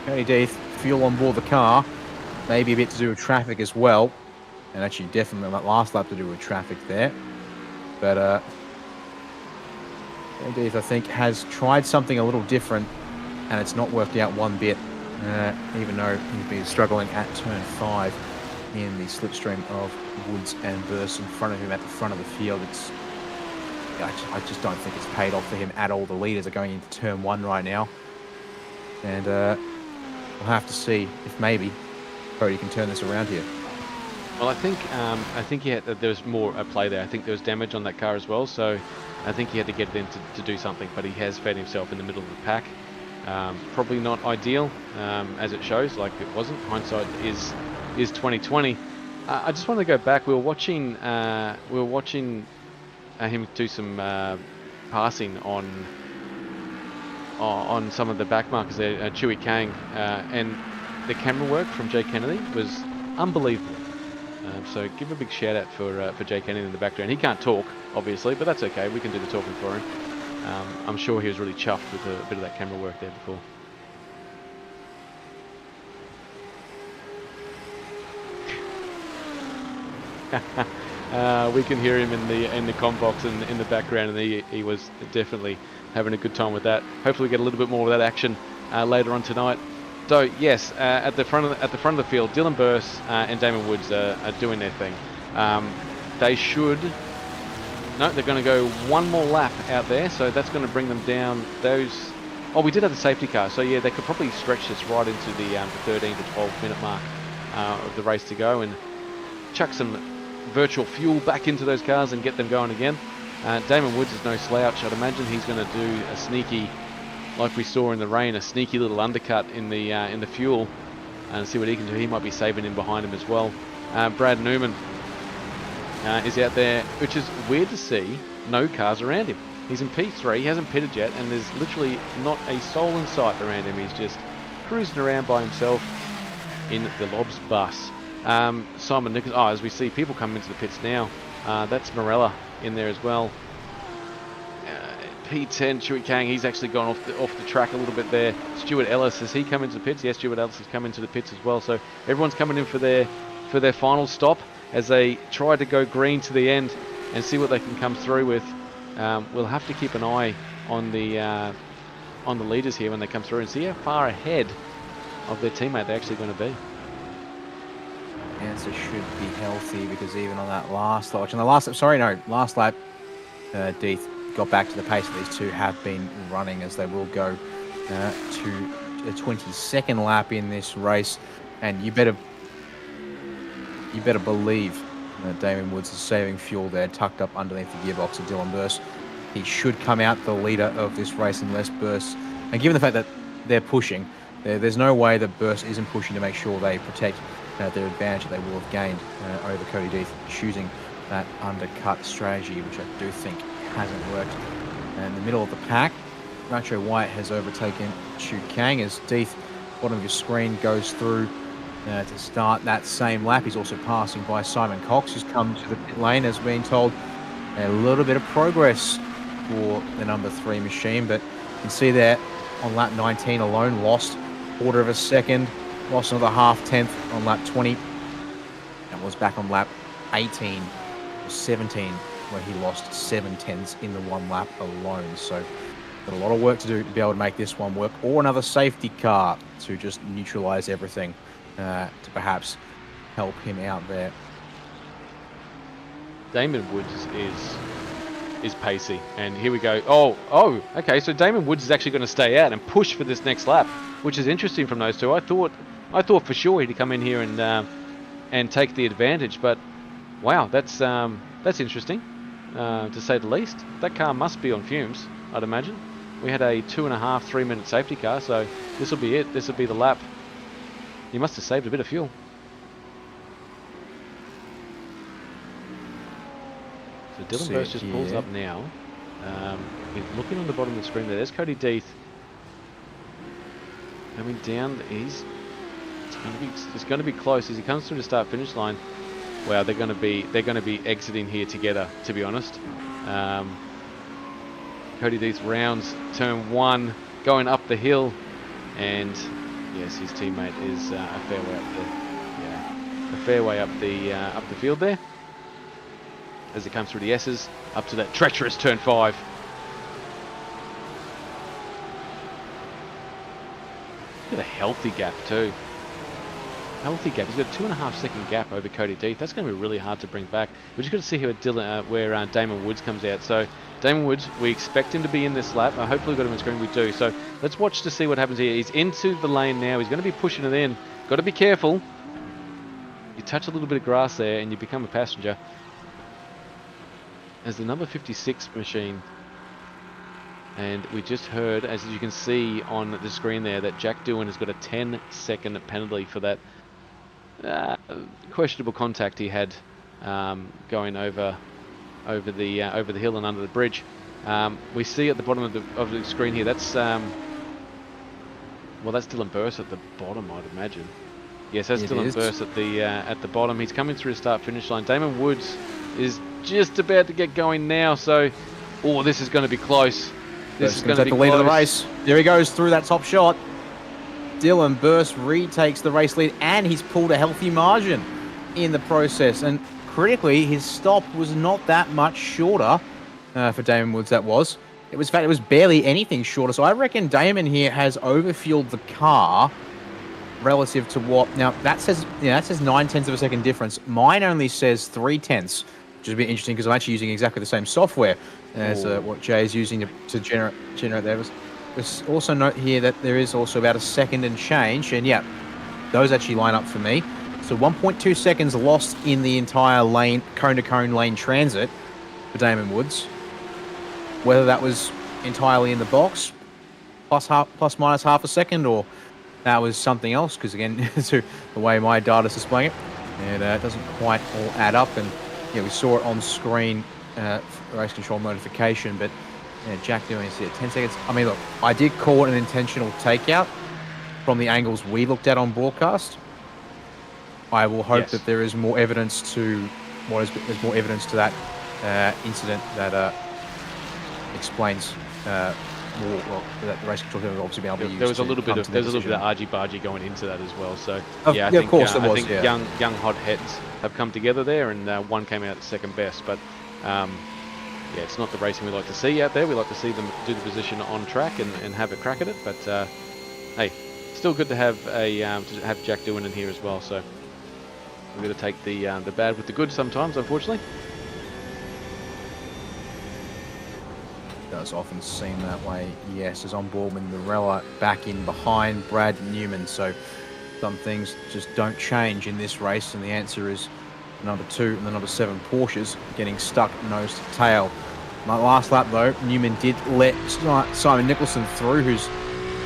Cody Deeth, fuel on board the car, maybe a bit to do with traffic as well, and actually definitely on that last lap to do with traffic there. But Deeth, I think, has tried something a little different, and it's not worked out one bit, even though he's been struggling at turn 5 in the slipstream of Woods and Burse in front of him at the front of the field. It's I just don't think it's paid off for him at all. The leaders are going into turn 1 right now. And we'll have to see if maybe Cody can turn this around here. Well, I think there was more at play there. I think there was damage on that car as well, so I think he had to get it in to do something, but he has fed himself in the middle of the pack. Probably not ideal, as it shows, like it wasn't. Hindsight is 2020. I just wanted to go back. We were watching him do some passing on some of the back markers there, Chewy Kang, and the camera work from Jay Kennedy was unbelievable. So give a big shout out for Jay Kennedy in the background. He can't talk, obviously, but that's okay. We can do the talking for him. I'm sure he was really chuffed with a bit of that camera work there before. We can hear him in the comm box and in the background, and he was definitely having a good time with that. Hopefully, we get a little bit more of that action later on tonight. So yes, at the front of the field, Dylan Burse and Damon Woods are doing their thing. They should. No, they're going to go one more lap out there, so that's going to bring them down those. Oh, we did have the safety car, so yeah, they could probably stretch this right into the 13 to 12 minute mark of the race to go, and chuck some virtual fuel back into those cars and get them going again. Damon Woods is no slouch. I'd imagine he's going to do a sneaky, like we saw in the rain, a sneaky little undercut in the fuel, and see what he can do. He might be saving in behind him as well. Brad Newman is out there, which is weird to see. No cars around him. He's in P3. He hasn't pitted yet, and there's literally not a soul in sight around him. He's just cruising around by himself in the Lobs bus. Simon Nichols. Oh, as we see people coming into the pits now. That's Morella in there as well. P10, Chewy Kang, he's actually gone off the track a little bit there. Stuart Ellis, has he come into the pits? Yes, Stuart Ellis has come into the pits as well. So everyone's coming in for their final stop as they try to go green to the end and see what they can come through with. We'll have to keep an eye on the leaders here when they come through and see how far ahead of their teammate they're actually going to be. Answer should be healthy, because even on that last lap, last lap, Deeth got back to the pace that these two have been running, as they will go to a 22nd lap in this race. And you better believe that Damon Woods is saving fuel there, tucked up underneath the gearbox of Dylan Burse. He should come out the leader of this race unless Burse, and given the fact that they're pushing, there's no way that Burse isn't pushing to make sure they protect their advantage that they will have gained over Cody Deeth, choosing that undercut strategy, which I do think hasn't worked. And in the middle of the pack, Nacho White has overtaken Chu Kang as Deeth, bottom of your screen, goes through to start that same lap. He's also passing by Simon Cox, who's come to the pit lane, as being told. A little bit of progress for the number 3 machine, but you can see there on lap 19 alone, lost quarter of a second, lost another half-tenth on lap 20. That was back on lap 18 or 17, where he lost 7/10 in the one lap alone. So got a lot of work to do to be able to make this one work, or another safety car to just neutralize everything to perhaps help him out there. Damon Woods is pacey, and here we go. Oh, okay. So Damon Woods is actually going to stay out and push for this next lap, which is interesting from those two. I thought for sure he'd come in here and take the advantage, but wow, that's interesting to say the least. That car must be on fumes, I'd imagine. We had a 2.5, 3 minute safety car, so this will be it. This will be the lap. He must have saved a bit of fuel. So Dylan Burse just pulls up now. He's looking on the bottom of the screen there. There's Cody Deeth coming down. It's going to be close as he comes through the start finish line. Wow, they're going to be exiting here together, to be honest. Cody Deeth rounds turn 1, going up the hill, and yes, his teammate is a fair way up the a fair way up the field there as it comes through the S's up to that treacherous turn 5. Look at a healthy gap too. Healthy gap. He's got a 2.5 second gap over Cody Deeth. That's going to be really hard to bring back. We're just going to see where Damon Woods comes out. So Damon Woods, we expect him to be in this lap. Hopefully we've got him on screen. We do. So let's watch to see what happens here. He's into the lane now. He's going to be pushing it in. Got to be careful. You touch a little bit of grass there and you become a passenger. As the number 56 machine. And we just heard, as you can see on the screen there, that Jack Doohan has got a 10-second penalty for that questionable contact he had going over the hill and under the bridge. We see at the bottom of the screen here, that's well, that's Dylan Burse at the bottom, I'd imagine. Yes, that's Dylan Burse at the bottom. He's coming through the start-finish line. Damon Woods is just about to get going now, so this is going to be close. This is going to be the lead of the race. There he goes through that top shot. Dylan Burse retakes the race lead, and he's pulled a healthy margin in the process. And critically, his stop was not that much shorter for Damon Woods. That was. It was, in fact, it was barely anything shorter. So I reckon Damon here has overfueled the car relative to what. Now that says 9/10 of a second difference. Mine only says 3/10, which is a bit interesting because I'm actually using exactly the same software as what Jay is using to generate there. Let's also note here that there is also about a second and change, and yeah, those actually line up for me. So 1.2 seconds lost in the entire lane, cone-to-cone lane transit for Damon Woods. Whether that was entirely in the box, plus minus half a second, or that was something else, because again, to the way my data's displaying it, and it doesn't quite all add up. And yeah, we saw it on screen, race control notification, but yeah, Jack doing it 10 seconds. I mean, look, I did call it an intentional takeout from the angles we looked at on broadcast. I will hope that there is more evidence to there's more evidence to that incident that explains more. Well, that the race control will obviously be able to use. There was a little bit of argy-bargy going into that as well. So yeah, I think, of course there was. I think young hot heads have come together there, and one came out second best. But yeah, it's not the racing we like to see out there. We like to see them do the position on track and have a crack at it. But hey, still good to have Jack Doohan in here as well. So we're going to take the bad with the good sometimes, unfortunately. Does often seem that way. Yes, as on Boardman Morella back in behind Brad Newman. So some things just don't change in this race, and the answer is the number 2 and the number 7 Porsches getting stuck nose to tail. My last lap though, Newman did let Simon Nicholson through, who's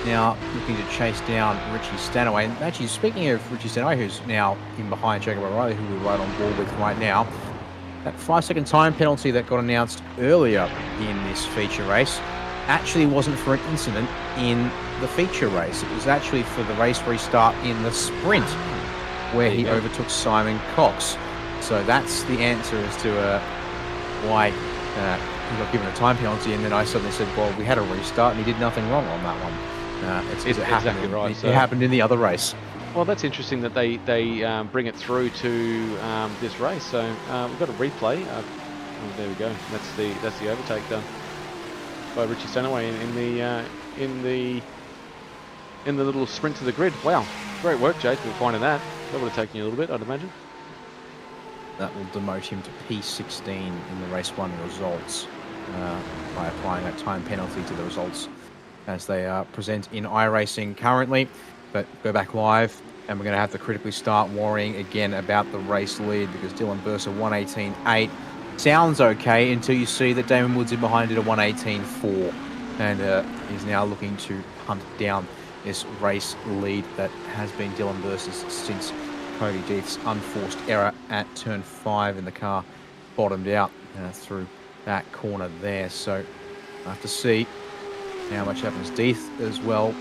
now looking to chase down Richie Stanaway. And actually, speaking of Richie Stanaway, who's now in behind Jacob O'Reilly, who we're right on board with right now, that 5-second time penalty that got announced earlier in this feature race actually wasn't for an incident in the feature race. It was actually for the race restart in the sprint, where he overtook Simon Cox. So that's the answer as to why he got given a time penalty. And then I suddenly said, well, we had a restart and he did nothing wrong on that one. It's exactly right. It happened in the other race. Well, that's interesting that they bring it through to this race. So we've got a replay. Oh, there we go. That's the overtake done by Richie Stanaway in the little sprint to the grid. Wow, great work, Jake, for finding that. That would have taken you a little bit, I'd imagine. That will demote him to P16 in the race 1 results by applying that time penalty to the results as they present in iRacing currently. But go back live, and we're going to have to critically start worrying again about the race lead, because Dylan Burse 118.8 sounds okay until you see that Damon Woods in behind it at 118.4, and is now looking to hunt down this race lead that has been Dylan Burse's since Cody Deeth's unforced error at turn 5 in the car bottomed out through that corner there. So I have to see how much happens. Deeth as well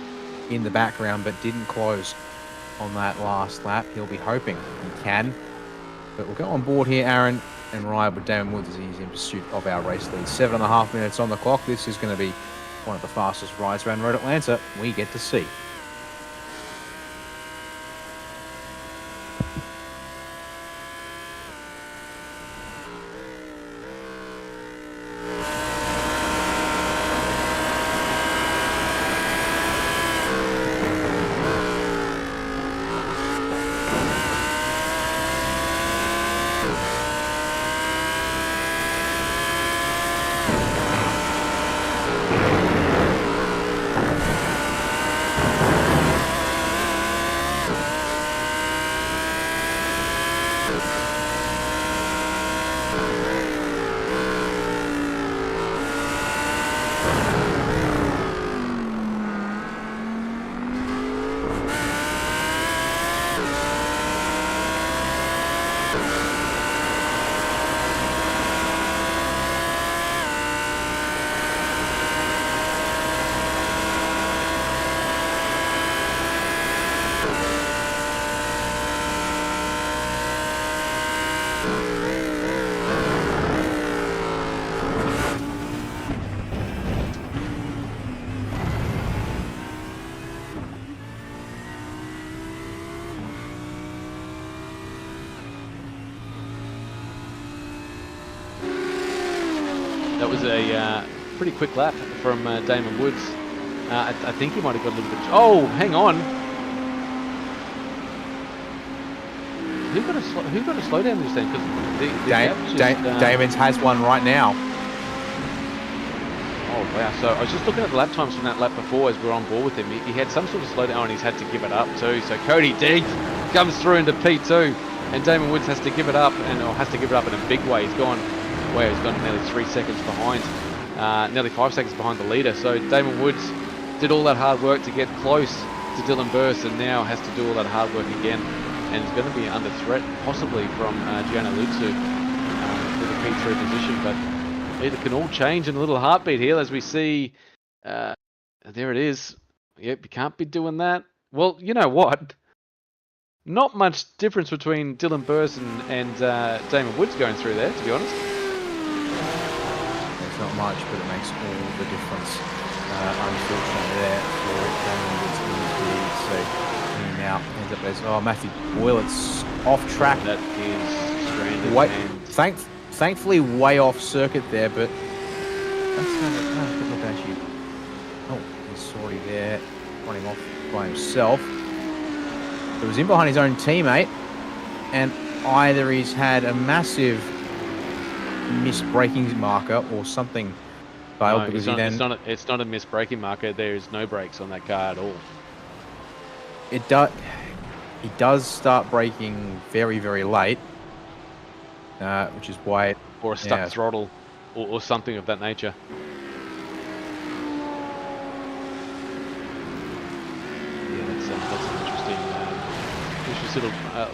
in the background, but didn't close on that last lap. He'll be hoping he can. But we'll go on board here, Aaron, and ride with Damon Woods as he's in pursuit of our race lead. 7.5 minutes on the clock. This is going to be one of the fastest rides around Road Atlanta we get to see. was a pretty quick lap from Damon Woods. I think he might have got a little bit... Oh, hang on. Who got a slowdown just then? Because Damon's has one right now. Oh wow! So I was just looking at the lap times from that lap before as we were on board with him. He had some sort of slowdown and he's had to give it up too. So Cody D comes through into P2, and Damon Woods has to give it up, and has to give it up in a big way. He's gone nearly 3 seconds behind, nearly 5 seconds behind the leader. So Damon Woods did all that hard work to get close to Dylan Burst, and now has to do all that hard work again, and is going to be under threat possibly from Gianna Lutsu for the P3 position, but. It can all change in a little heartbeat here as we see. There it is. Yep, you can't be doing that. Well, you know what? Not much difference between Dylan Burst and Damon Woods going through there, to be honest. It's not much, but it makes all the difference. Unfortunately there for Damon Woods indeed. So he now ends up as, Matthew Boyle, it's off track. That is stranded. Thankfully, way off circuit there, but that's a good look actually. Oh, he's already there, running off by himself. It was in behind his own teammate, and either he's had a massive missed braking marker or something failed, No, because it's not a missed braking marker. There is no brakes on that car at all. He does start braking very, very late. Which is why... Or a stuck throttle, or something of that nature. Yeah, that's an interesting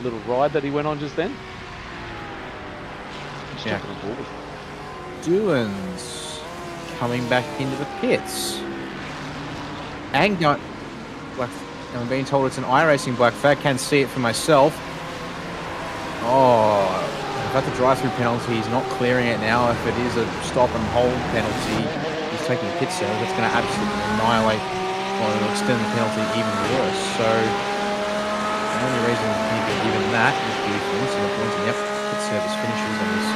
little ride that he went on just then. Just jumping on board. Dylan's coming back into the pits. And I'm being told it's an iRacing black flag. Can't see it for myself. About the drive-through penalty, he's not clearing it now. If it is a stop and hold penalty, he's taking pit service. That's going to absolutely annihilate, or it'll extend the penalty even worse. So the only reason he'd be given that is due to incident points. Yep, pit service finishes on this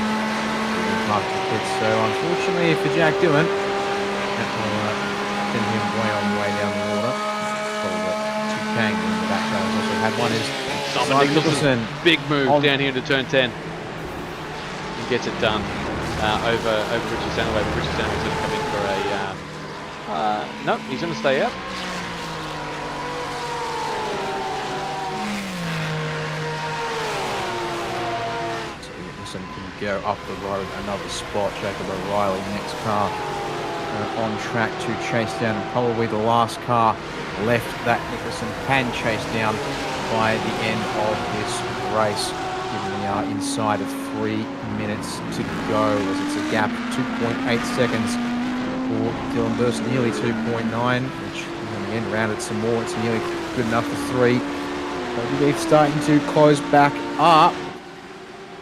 mark to pit. So unfortunately for Jack Dillon, that will send him way on the way down the order. Two Kang in the back row has also had one. Is Simon Nicholson, big move down here into turn 10. Gets it done over Richie Sandaway, but Richie Sandaway's going to come in for a... no, he's going to stay out. So Nicholson can go up the road another spot. Jacob O'Reilly, next car on track to chase down, probably the last car left that Nicholson can chase down by the end of this race. We are inside of 3 minutes to go, as it's a gap of 2.8 seconds for Dylan Burst, nearly 2.9, which in the end rounded some more. It's nearly good enough for 3. They're starting to close back up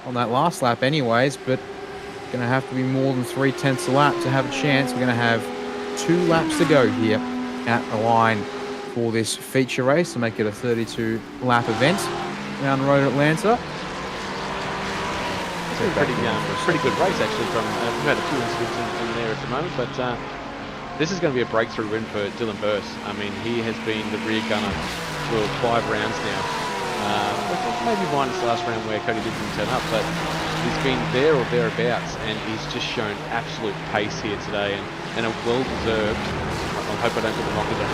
on that last lap anyways, but going to have to be more than 3/10 a lap to have a chance. We're going to have 2 laps to go here at the line for this feature race to make it a 32 lap event around Road Atlanta. Pretty good race actually. We've had a few incidents in there at the moment, but this is going to be a breakthrough win for Dylan Burst. I mean, he has been the rear gunner for 5 rounds now. Maybe minus the last round where Cody didn't turn up, but he's been there or thereabouts, and he's just shown absolute pace here today, and a well-deserved. I hope I don't get the knockers on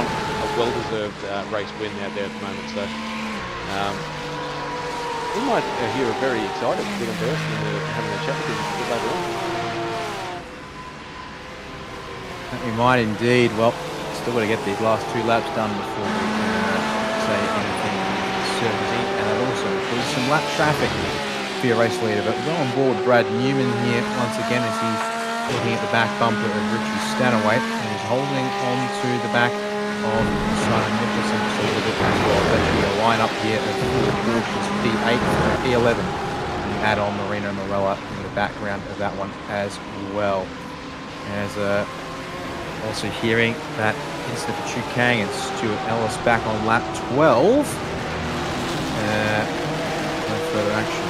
a well-deserved race win out there at the moment. So. We might hear a very excited Dylan Burst when we're having a chat with him a bit later on. We might indeed. Well, still got to get these last 2 laps done before we can say anything certainty. And it also includes some lap traffic for your race leader. But we're on board Brad Newman here once again as he's looking at the back bumper of Richie Stanaway, and he's holding on to the back of Simon Nicholson a little bit as well. That should be a line up here of P8 and P11. And you add on Marino Morella in the background of that one as well. As also hearing that incident for Chu Kang and Stuart Ellis back on lap 12. No further action.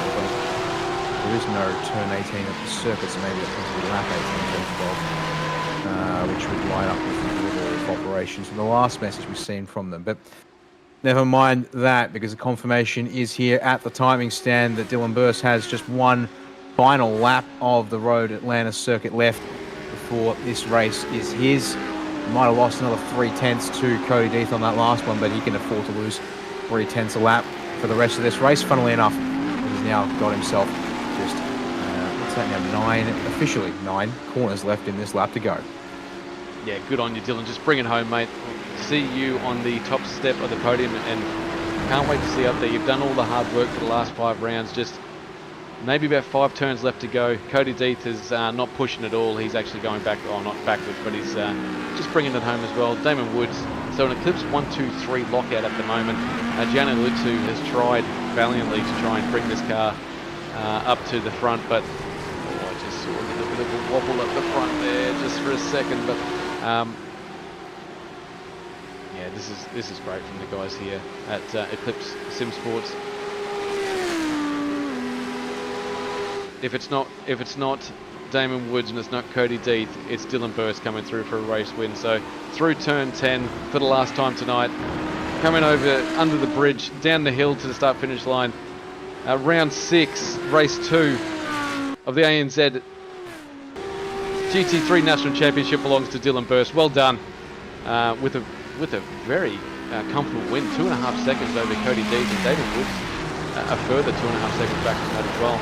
there is no turn 18 at the circuit, so maybe it will be lap 18, turn 12, which would line up with the order of operations from the last message we've seen from them. But never mind that, because the confirmation is here at the timing stand that Dylan Burse has just one final lap of the Road Atlanta circuit left before this race is his. He might have lost another 3/10 to Cody Death on that last one, but he can afford to lose 3/10 a lap for the rest of this race. Funnily enough, he's now got himself just, what's that now, officially 9 corners left in this lap to go. Yeah, good on you, Dylan. Just bring it home, mate. See you on the top step of the podium, and can't wait to see you up there. You've done all the hard work for the last 5 rounds. Just maybe about 5 turns left to go. Cody Death is not pushing at all. He's actually going back, oh, not backwards, but he's just bringing it home as well. Damon Woods, so an Eclipse 1, 2, 3 lockout at the moment. Gianni Lutsu has tried valiantly to try and bring this car up to the front, but I just saw a little bit of a wobble at the front there just for a second. But yeah, this is great from the guys here at Eclipse Sim Sports. If it's not Damon Woods and it's not Cody Death, it's Dylan Burse coming through for a race win. So through turn 10 for the last time tonight, coming over under the bridge, down the hill to the start-finish line. Round 6, race 2 of the ANZ GT3 National Championship belongs to Dylan Burse. Well done, with a very comfortable win, 2.5 seconds over Cody Death, and Damon Woods a further 2.5 seconds back from that as well.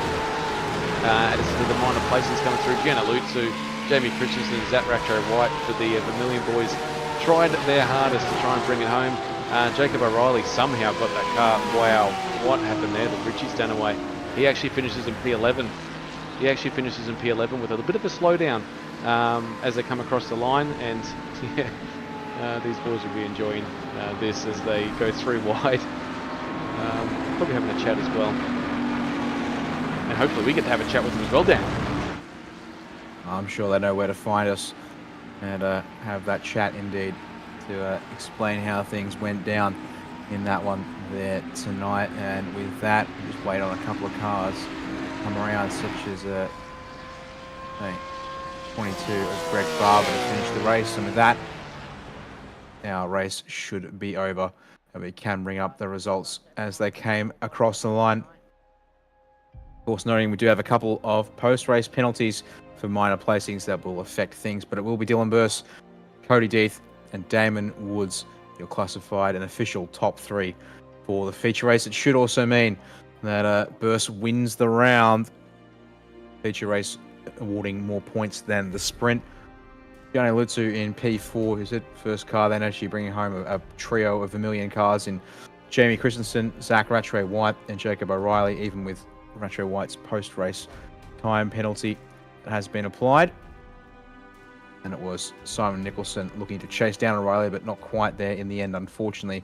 Added to the minor places coming through. Gianna Lutsu, Jamie Christensen, Zach Ratcho White for the Vermilion boys tried their hardest to try and bring it home. Jacob O'Reilly somehow got that car. Wow, what happened there? The Richie Stanaway. He actually finishes in P11. He actually finishes in P11 with a little bit of a slowdown as they come across the line, and yeah, these boys will be enjoying this as they go through wide. Probably having a chat as well. And hopefully we get to have a chat with them as well, Dan. I'm sure they know where to find us and have that chat indeed to explain how things went down in that one there tonight. And with that, we just wait on a couple of cars come around, such as 22 of Greg Barber to finish the race. And with that, our race should be over, and we can bring up the results as they came across the line. Of course, noting we do have a couple of post-race penalties for minor placings that will affect things, but it will be Dylan Burse, Cody Death, and Damon Woods. You're classified an official top 3 for the feature race. It should also mean that Burse wins the round. Feature race awarding more points than the sprint. Gianni Lutsu in P4, who's it? First car, then actually bringing home a trio of Vermilion cars in Jamie Christensen, Zach Ratcho White, and Jacob O'Reilly, even with Ratcho White's post-race time penalty that has been applied. And it was Simon Nicholson looking to chase down O'Reilly, but not quite there in the end, unfortunately,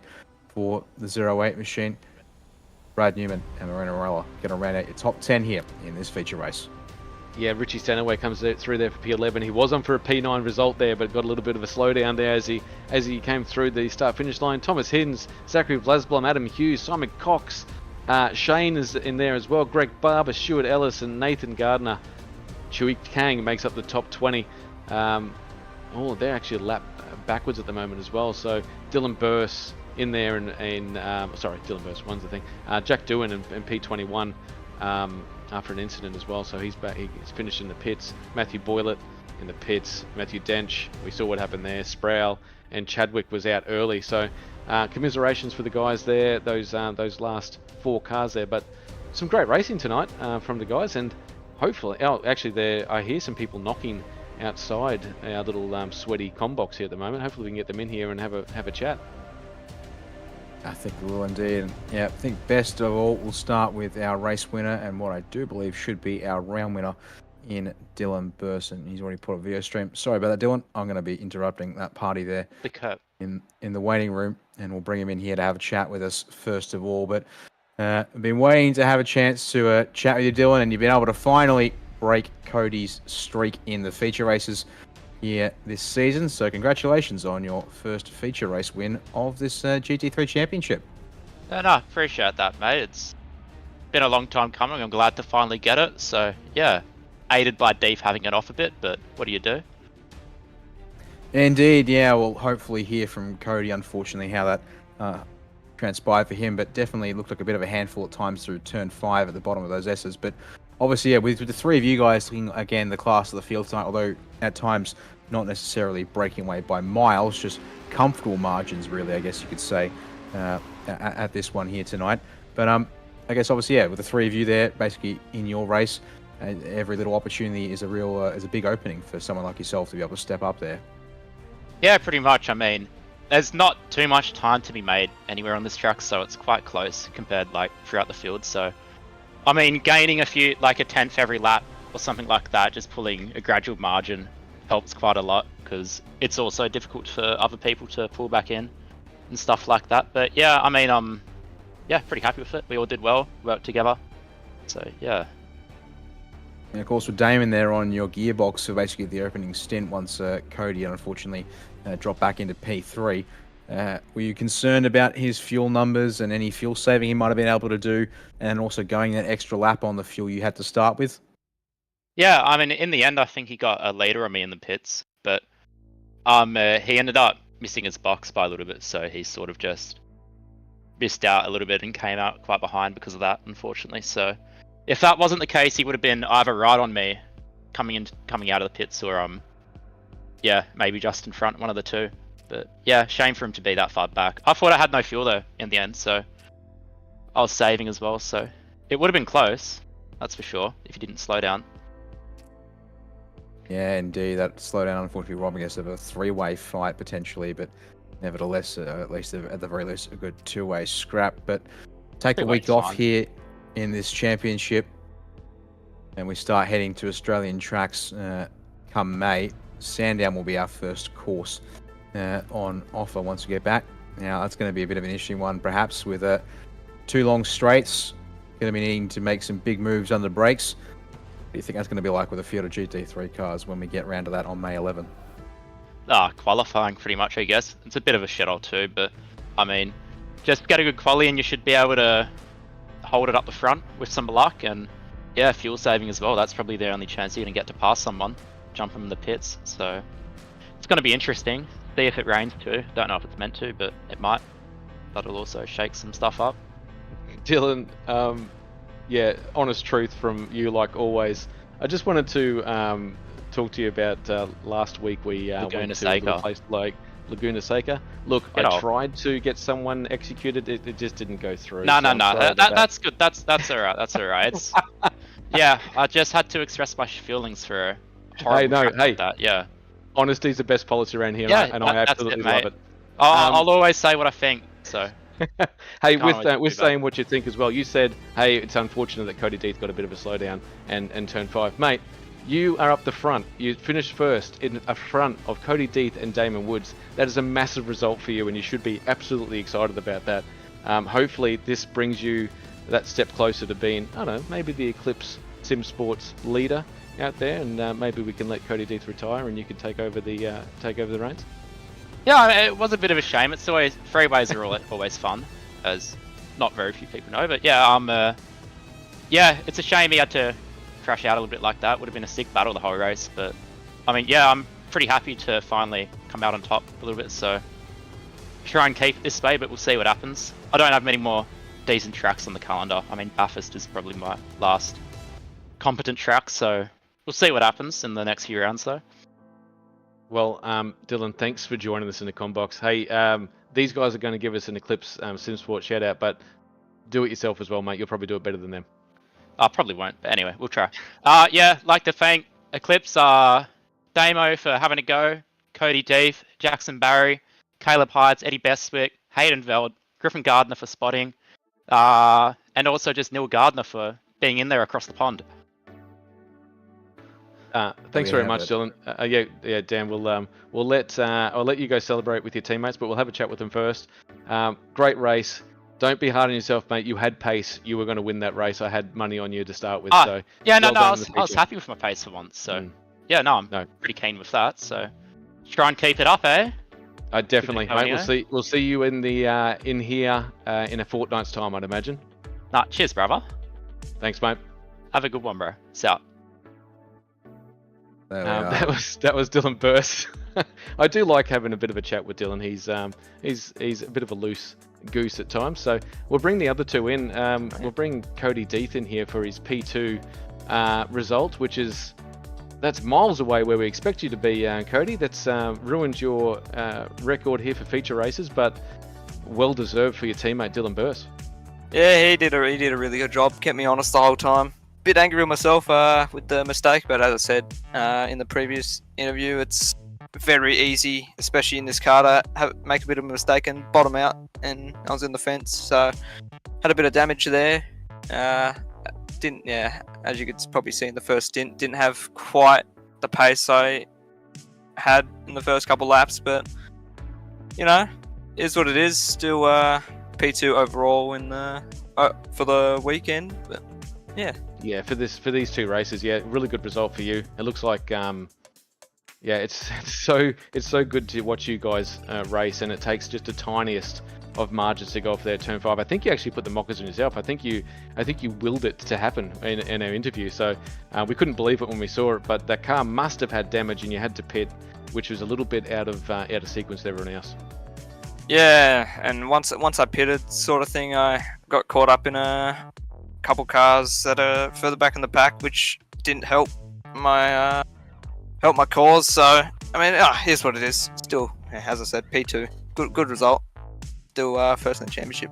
for the 08 machine. Brad Newman and Marina Morella going to round out your top 10 here in this feature race. Yeah, Richie Stanaway comes through there for P11. He was on for a P9 result there, but got a little bit of a slowdown there as he came through the start-finish line. Thomas Hiddens, Zachary Vlasblom, Adam Hughes, Simon Cox, Shane is in there as well. Greg Barber, Stuart Ellis, and Nathan Gardner. Chui Kang makes up the top 20. They're actually a lap backwards at the moment as well. So Dylan Burse in there, and Dylan Burse one's the thing. Jack Doohan in P21 after an incident as well. So he's back. He's finished in the pits. Matthew Boylett in the pits. Matthew Dench. We saw what happened there. Sproul and Chadwick was out early. So commiserations for the guys there. Those last 4 cars there. But some great racing tonight from the guys, and hopefully, I hear some people knocking outside our little sweaty combox here at the moment. Hopefully we can get them in here and have a chat. I think we will indeed. And yeah, I think best of all, we'll start with our race winner and what I do believe should be our round winner in Dylan Burson. He's already put a video stream. Sorry about that, Dylan. I'm going to be interrupting that party there in the waiting room, and we'll bring him in here to have a chat with us first of all. But I've been waiting to have a chance to chat with you, Dylan, and you've been able to finally break Cody's streak in the feature races here this season. So congratulations on your first feature race win of this GT3 Championship. No, appreciate that, mate. been a long time coming. I'm glad to finally get it. So yeah, aided by Deef having it off a bit, but what do you do? Indeed, yeah. We'll hopefully hear from Cody, unfortunately, how that transpired for him, but definitely looked like a bit of a handful at times through turn 5 at the bottom of those S's. But obviously, yeah, with the three of you guys looking, again, the class of the field tonight, although at times not necessarily breaking away by miles, just comfortable margins, really, I guess you could say, at this one here tonight. But I guess obviously, yeah, with the three of you there, basically in your race, every little opportunity is a big opening for someone like yourself to be able to step up there. Yeah, pretty much. I mean, there's not too much time to be made anywhere on this track, so it's quite close compared like throughout the field. So, I mean, gaining a few, like a 10th every lap or something like that, just pulling a gradual margin helps quite a lot, because it's also difficult for other people to pull back in and stuff like that. But yeah, I mean, yeah, pretty happy with it. We all did well, worked together. So yeah. And of course, with Damon there on your gearbox for basically the opening stint, once Cody unfortunately dropped back into P3. Were you concerned about his fuel numbers and any fuel saving he might have been able to do, and also going that extra lap on the fuel you had to start with? Yeah, I mean, in the end, I think he got a leader on me in the pits, but he ended up missing his box by a little bit, so he sort of just missed out a little bit and came out quite behind because of that, unfortunately. So if that wasn't the case, he would have been either right on me coming out of the pits, or yeah, maybe just in front, one of the two. But yeah, shame for him to be that far back. I thought I had no fuel though in the end, so I was saving as well, so it would have been close, that's for sure, if he didn't slow down. Yeah, indeed. That slowdown, unfortunately, robbing us of a three-way fight potentially, but nevertheless, at least at the very least, a good two-way scrap. But take a week off here in this championship, and we start heading to Australian tracks come May. Sandown will be our first course on offer once we get back. Now, that's going to be a bit of an interesting one, perhaps, with 2 long straights. Going to be needing to make some big moves under brakes. What do you think that's going to be like with a field of GT3 cars when we get round to that on May 11? Qualifying pretty much, I guess. It's a bit of a shithole too, but I mean, just get a good quali and you should be able to hold it up the front with some luck, and yeah, fuel saving as well. That's probably the only chance you're going to get to pass someone, jump from the pits. So it's going to be interesting. See if it rains too. Don't know if it's meant to, but it might. That'll also shake some stuff up. Dylan, yeah, honest truth from you, like always. I just wanted to talk to you about last week we went to a little place like Laguna Seca. Look, I tried to get someone executed. It just didn't go through. No. That's good. That's all right. That's all right. It's, yeah, I just had to express my feelings for a horrible like that. Yeah. Honesty's the best policy around here, yeah, and I absolutely love it. I'll always say what I think, so. Hey, with saying what you think as well, you said, hey, it's unfortunate that Cody Deeth got a bit of a slowdown and turn 5. Mate, you are up the front. You finished first in front of Cody Deeth and Damon Woods. That is a massive result for you, and you should be absolutely excited about that. Hopefully, this brings you that step closer to being, I don't know, maybe the Eclipse Sim Sports leader out there, and maybe we can let Cody Deeth retire and you can take over the reins. Yeah, it was a bit of a shame. It's always, freeways are always fun, as not very few people know. But yeah, yeah, it's a shame he had to crash out a little bit like that. Would have been a sick battle the whole race. But I mean, yeah, I'm pretty happy to finally come out on top a little bit. So try and keep it this way, but we'll see what happens. I don't have many more decent tracks on the calendar. I mean, Bathurst is probably my last competent track, so we'll see what happens in the next few rounds, though. Well, Dylan, thanks for joining us in the Combox. Hey, these guys are going to give us an Eclipse SimSport shout out, but do it yourself as well, mate. You'll probably do it better than them. I probably won't, but anyway, we'll try. Yeah, like to thank Eclipse, Damo for having a go, Cody Deeth, Jackson Barry, Caleb Hides, Eddie Bestwick, Hayden Veld, Griffin Gardner for spotting, and also just Neil Gardner for being in there across the pond. Thanks very much, Dylan. Yeah, Dan. We'll let I'll let you go celebrate with your teammates, but we'll have a chat with them first. Great race. Don't be hard on yourself, mate. You had pace. You were going to win that race. I had money on you to start with. So yeah, I was happy with my pace for once. So yeah, I'm pretty keen with that. So try and keep it up, eh? Definitely, mate. We'll see you in the in here in a fortnight's time, I'd imagine. Cheers, brother. Thanks, mate. Have a good one, bro. See ya. There we are. That was Dylan Burst. I do like having a bit of a chat with Dylan. He's a bit of a loose goose at times. So we'll bring the other two in. We'll bring Cody Deeth in here for his P2 result, that's miles away where we expect you to be, Cody. That's ruined your record here for feature races, but well deserved for your teammate Dylan Burst. Yeah, he did a really good job. Kept me honest the whole time. Bit angry with myself with the mistake, but as I said in the previous interview, it's very easy, especially in this car, to make a bit of a mistake and bottom out. And I was in the fence, so had a bit of damage there. As you could probably see in the first stint, didn't have quite the pace I had in the first couple laps, but is what it is. Still P2 overall for the weekend, but yeah, for these two races, really good result for you. It looks like it's so good to watch you guys race, and it takes just the tiniest of margins to go off there at turn 5. I think you actually put the mockers on yourself. I think you willed it to happen in our interview. So we couldn't believe it when we saw it, but that car must have had damage, and you had to pit, which was a little bit out of sequence with everyone else. Yeah, and once I pitted, sort of thing, I got caught up in a couple cars that are further back in the pack, which didn't help my cause. So I mean, here's what it is. Still, as I said, P2, good result. Still first in the championship.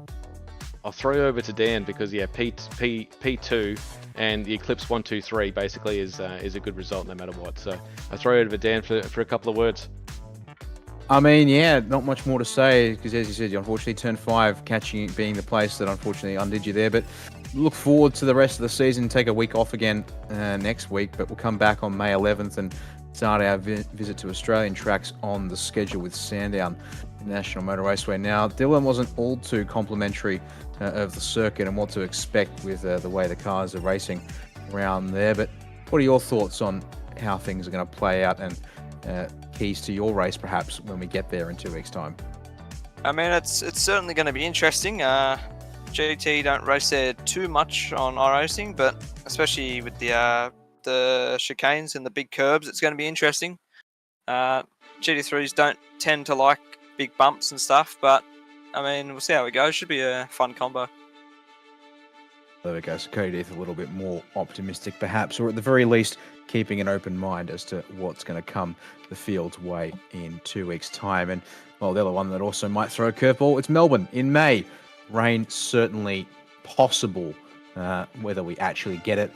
I'll throw you over to Dan because P2 and the Eclipse 1, 2, 3 basically is a good result no matter what. So I'll throw you over to Dan for a couple of words. I mean, not much more to say because, as you said, you unfortunately turned 5, being the place that unfortunately undid you there. But look forward to the rest of the season. Take a week off again next week, but we'll come back on May 11th and start our visit to Australian tracks on the schedule with Sandown National Motor Raceway. Now, Dylan wasn't all too complimentary of the circuit and what to expect with the way the cars are racing around there. But what are your thoughts on how things are going to play out and keys to your race, perhaps, when we get there in 2 weeks' time? I mean, it's certainly going to be interesting. GT don't race there too much on iRacing, but especially with the chicanes and the big curbs, it's going to be interesting. GT3s don't tend to like big bumps and stuff, but I mean, we'll see how it goes. Should be a fun combo. There we go. So Cody Deeth a little bit more optimistic, perhaps, or at the very least, keeping an open mind as to what's going to come the field's way in 2 weeks' time. And, well, the other one that also might throw a curveball, it's Melbourne in May. Rain certainly possible. Whether we actually get it,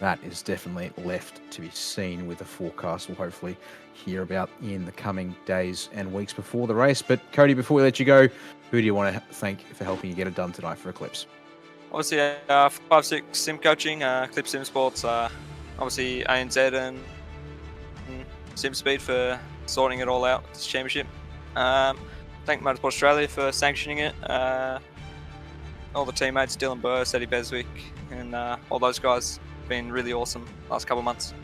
that is definitely left to be seen with the forecast. We'll hopefully hear about in the coming days and weeks before the race. But, Cody, before we let you go, who do you want to thank for helping you get it done tonight for Eclipse? Obviously, 5-6 sim coaching, Eclipse Sim Sports, obviously ANZ and Sim Speed for sorting it all out with this championship. Thank Motorsport Australia for sanctioning it. All the teammates, Dylan Burr, Eddie Beswick, and all those guys have been really awesome last couple of months.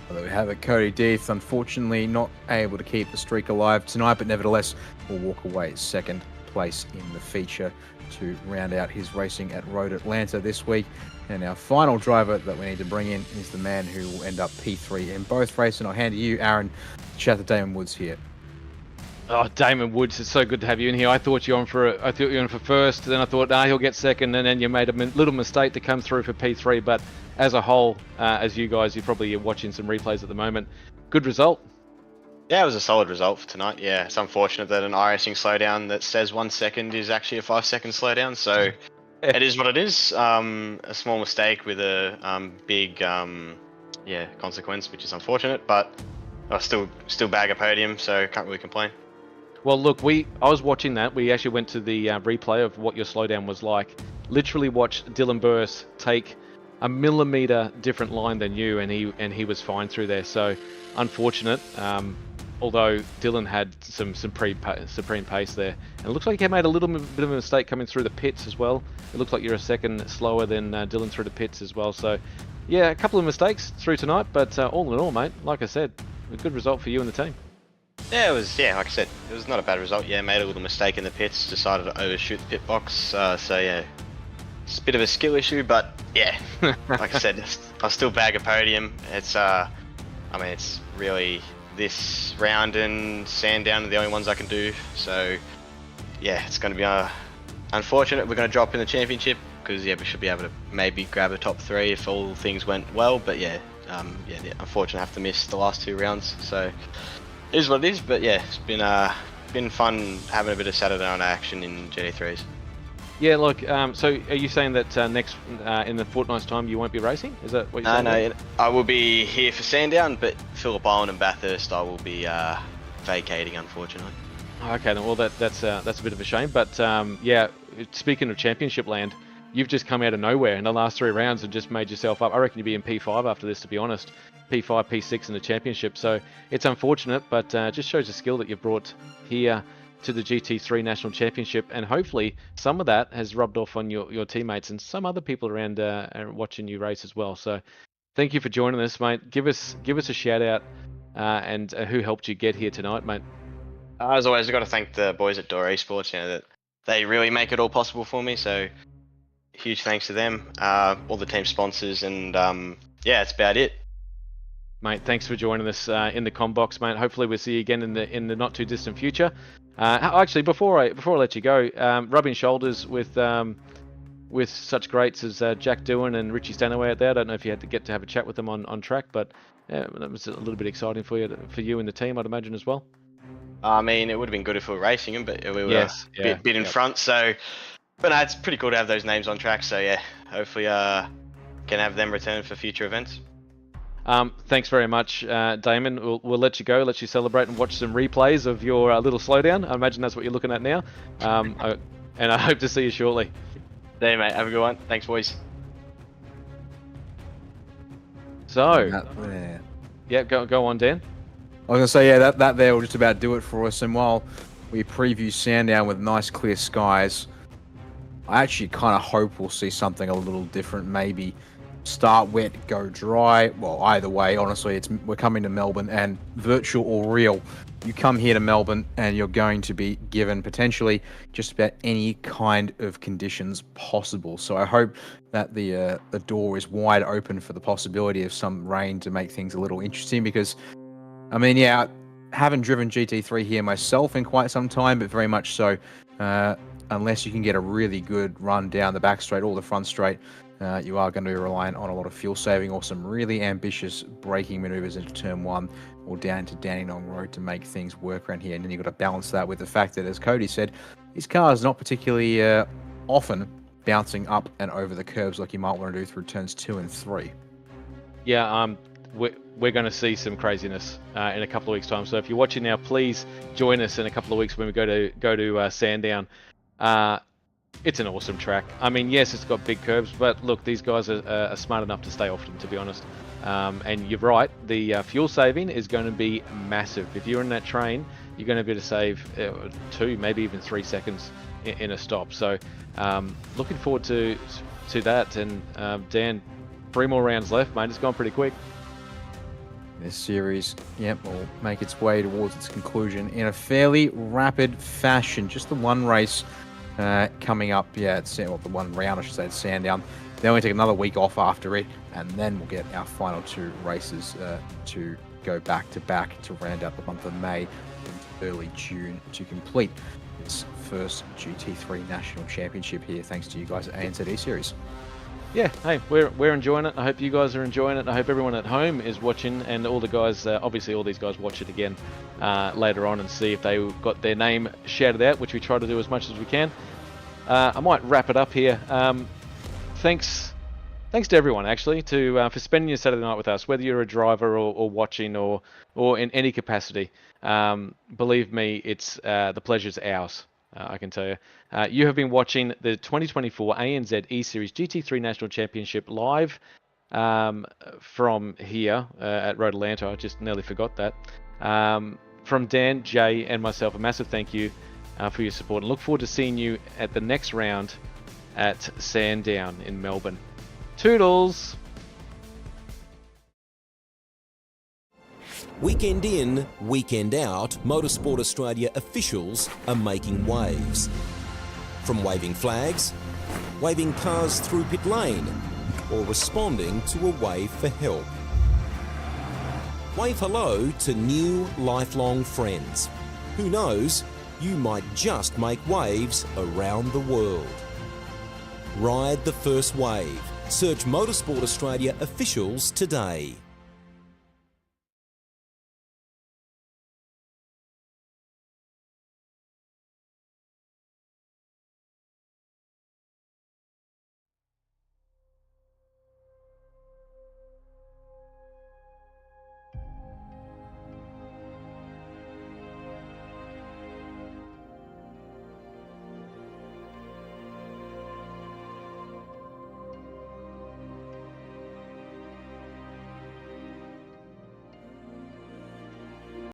Well, there we have it. Cody Deeth, unfortunately not able to keep the streak alive tonight, but nevertheless will walk away second place in the feature to round out his racing at Road Atlanta this week. And our final driver that we need to bring in is the man who will end up P3 in both races. And I'll hand to you, Aaron, to chat to Damon Woods here. Oh, Damon Woods, it's so good to have you in here. I thought you were on for first, then I thought, he'll get second, and then you made a little mistake to come through for P3. But as a whole, as you guys, you're probably watching some replays at the moment. Good result. Yeah, it was a solid result for tonight. Yeah, it's unfortunate that an iRacing slowdown that says 1 second is actually a 5-second slowdown. So it is what it is. A small mistake with a big consequence, which is unfortunate. But I still bag a podium, so can't really complain. Well, look, I was watching that. We actually went to the replay of what your slowdown was like. Literally watched Dylan Burst take a millimeter different line than you, and he was fine through there. So unfortunate. Although Dylan had some supreme pace there. And it looks like he made a little bit of a mistake coming through the pits as well. It looks like you're a second slower than Dylan through the pits as well. So, yeah, a couple of mistakes through tonight, but all in all, mate, like I said, a good result for you and the team. Yeah, like I said, it was not a bad result. Yeah, made a little mistake in the pits, decided to overshoot the pit box. So, yeah, it's a bit of a skill issue, but yeah, like I said, I'll still bag a podium. It's I mean, it's really this round and Sandown are the only ones I can do. So yeah, it's going to be unfortunate. We're going to drop in the championship because yeah, we should be able to maybe grab a top 3 if all things went well. But yeah, unfortunately, I have to miss the last 2 rounds. So it is what it is. But yeah, it's been fun having a bit of Saturday night action in GT3s. Yeah, look, so are you saying that next, in the fortnight's time, you won't be racing? Is that what you're saying? No, I will be here for Sandown, but Phillip Island and Bathurst I will be vacating, unfortunately. Okay, then, well, that's a bit of a shame. But yeah, speaking of championship land, you've just come out of nowhere in the last 3 rounds and just made yourself up. I reckon you'll be in P5 after this, to be honest. P5, P6 in the championship. So it's unfortunate, but just shows the skill that you've brought here to the GT3 National Championship, and hopefully some of that has rubbed off on your teammates and some other people around watching you race as well. So thank you for joining us, mate. Give us a shout out and who helped you get here tonight, mate. As always, I've got to thank the boys at Esports. You know, that they really make it all possible for me. So huge thanks to them, all the team sponsors, and yeah, that's about it. Mate, thanks for joining us in the combox, mate. Hopefully we'll see you again in the not too distant future. Actually, before I let you go, rubbing shoulders with such greats as Jack Doohan and Richie Stanaway out there. I don't know if you had to get to have a chat with them on track, but that was a little bit exciting for you and the team, I'd imagine, as well. I mean, it would have been good if we were racing them, but we were a bit in front. So, but no, it's pretty cool to have those names on track. So yeah, hopefully can have them return for future events. Thanks very much, Damon. We'll let you go, let you celebrate and watch some replays of your little slowdown. I imagine that's what you're looking at now. And I hope to see you shortly. See you, mate. Have a good one. Thanks, boys. So, yeah, go on, Dan. I was going to say, yeah, that there will just about do it for us. And while we preview Sandown with nice clear skies, I actually kind of hope we'll see something a little different. Maybe start wet, go dry. Well, either way, honestly, we're coming to Melbourne, and virtual or real, you come here to Melbourne and you're going to be given potentially just about any kind of conditions possible. So I hope that the door is wide open for the possibility of some rain to make things a little interesting, because I mean, yeah, I haven't driven GT3 here myself in quite some time, but very much so, unless you can get a really good run down the back straight or the front straight, you are going to be reliant on a lot of fuel saving or some really ambitious braking maneuvers into turn 1 or down to Dandenong Road to make things work around here. And then you've got to balance that with the fact that, as Cody said, his car is not particularly often bouncing up and over the curbs like you might want to do through turns 2 and 3. Yeah, we're going to see some craziness in a couple of weeks' time. So if you're watching now, please join us in a couple of weeks when we go to Sandown. It's an awesome track. I mean, yes, it's got big curves, but look, these guys are smart enough to stay off them, to be honest. And you're right, the fuel saving is going to be massive. If you're in that train, you're going to be able to save 2, maybe even 3 seconds in a stop. So looking forward to that. And Dan, 3 more rounds left, mate. It's gone pretty quick. This series, will make its way towards its conclusion in a fairly rapid fashion. Just the one race coming up, the one round, I should say, at Sandown. Then we take another week off after it, and then we'll get our final 2 races to go back to back to round out the month of May and early June to complete this first GT3 National Championship here, thanks to you guys at ANZ ESeries. Yeah, hey, we're enjoying it. I hope you guys are enjoying it. I hope everyone at home is watching, and all the guys, obviously all these guys watch it again later on and see if they got their name shouted out, which we try to do as much as we can. I might wrap it up here. Thanks to everyone, actually, for spending your Saturday night with us, whether you're a driver or watching or in any capacity. Believe me, it's the pleasure's ours. I can tell you. You have been watching the 2024 ANZ ESeries GT3 National Championship live from here at Road Atlanta. I just nearly forgot that. From Dan, Jay, and myself, a massive thank you for your support. And look forward to seeing you at the next round at Sandown in Melbourne. Toodles! Weekend in, weekend out, Motorsport Australia officials are making waves. From waving flags, waving cars through pit lane, or responding to a wave for help. Wave hello to new lifelong friends. Who knows, you might just make waves around the world. Ride the first wave. Search Motorsport Australia officials today.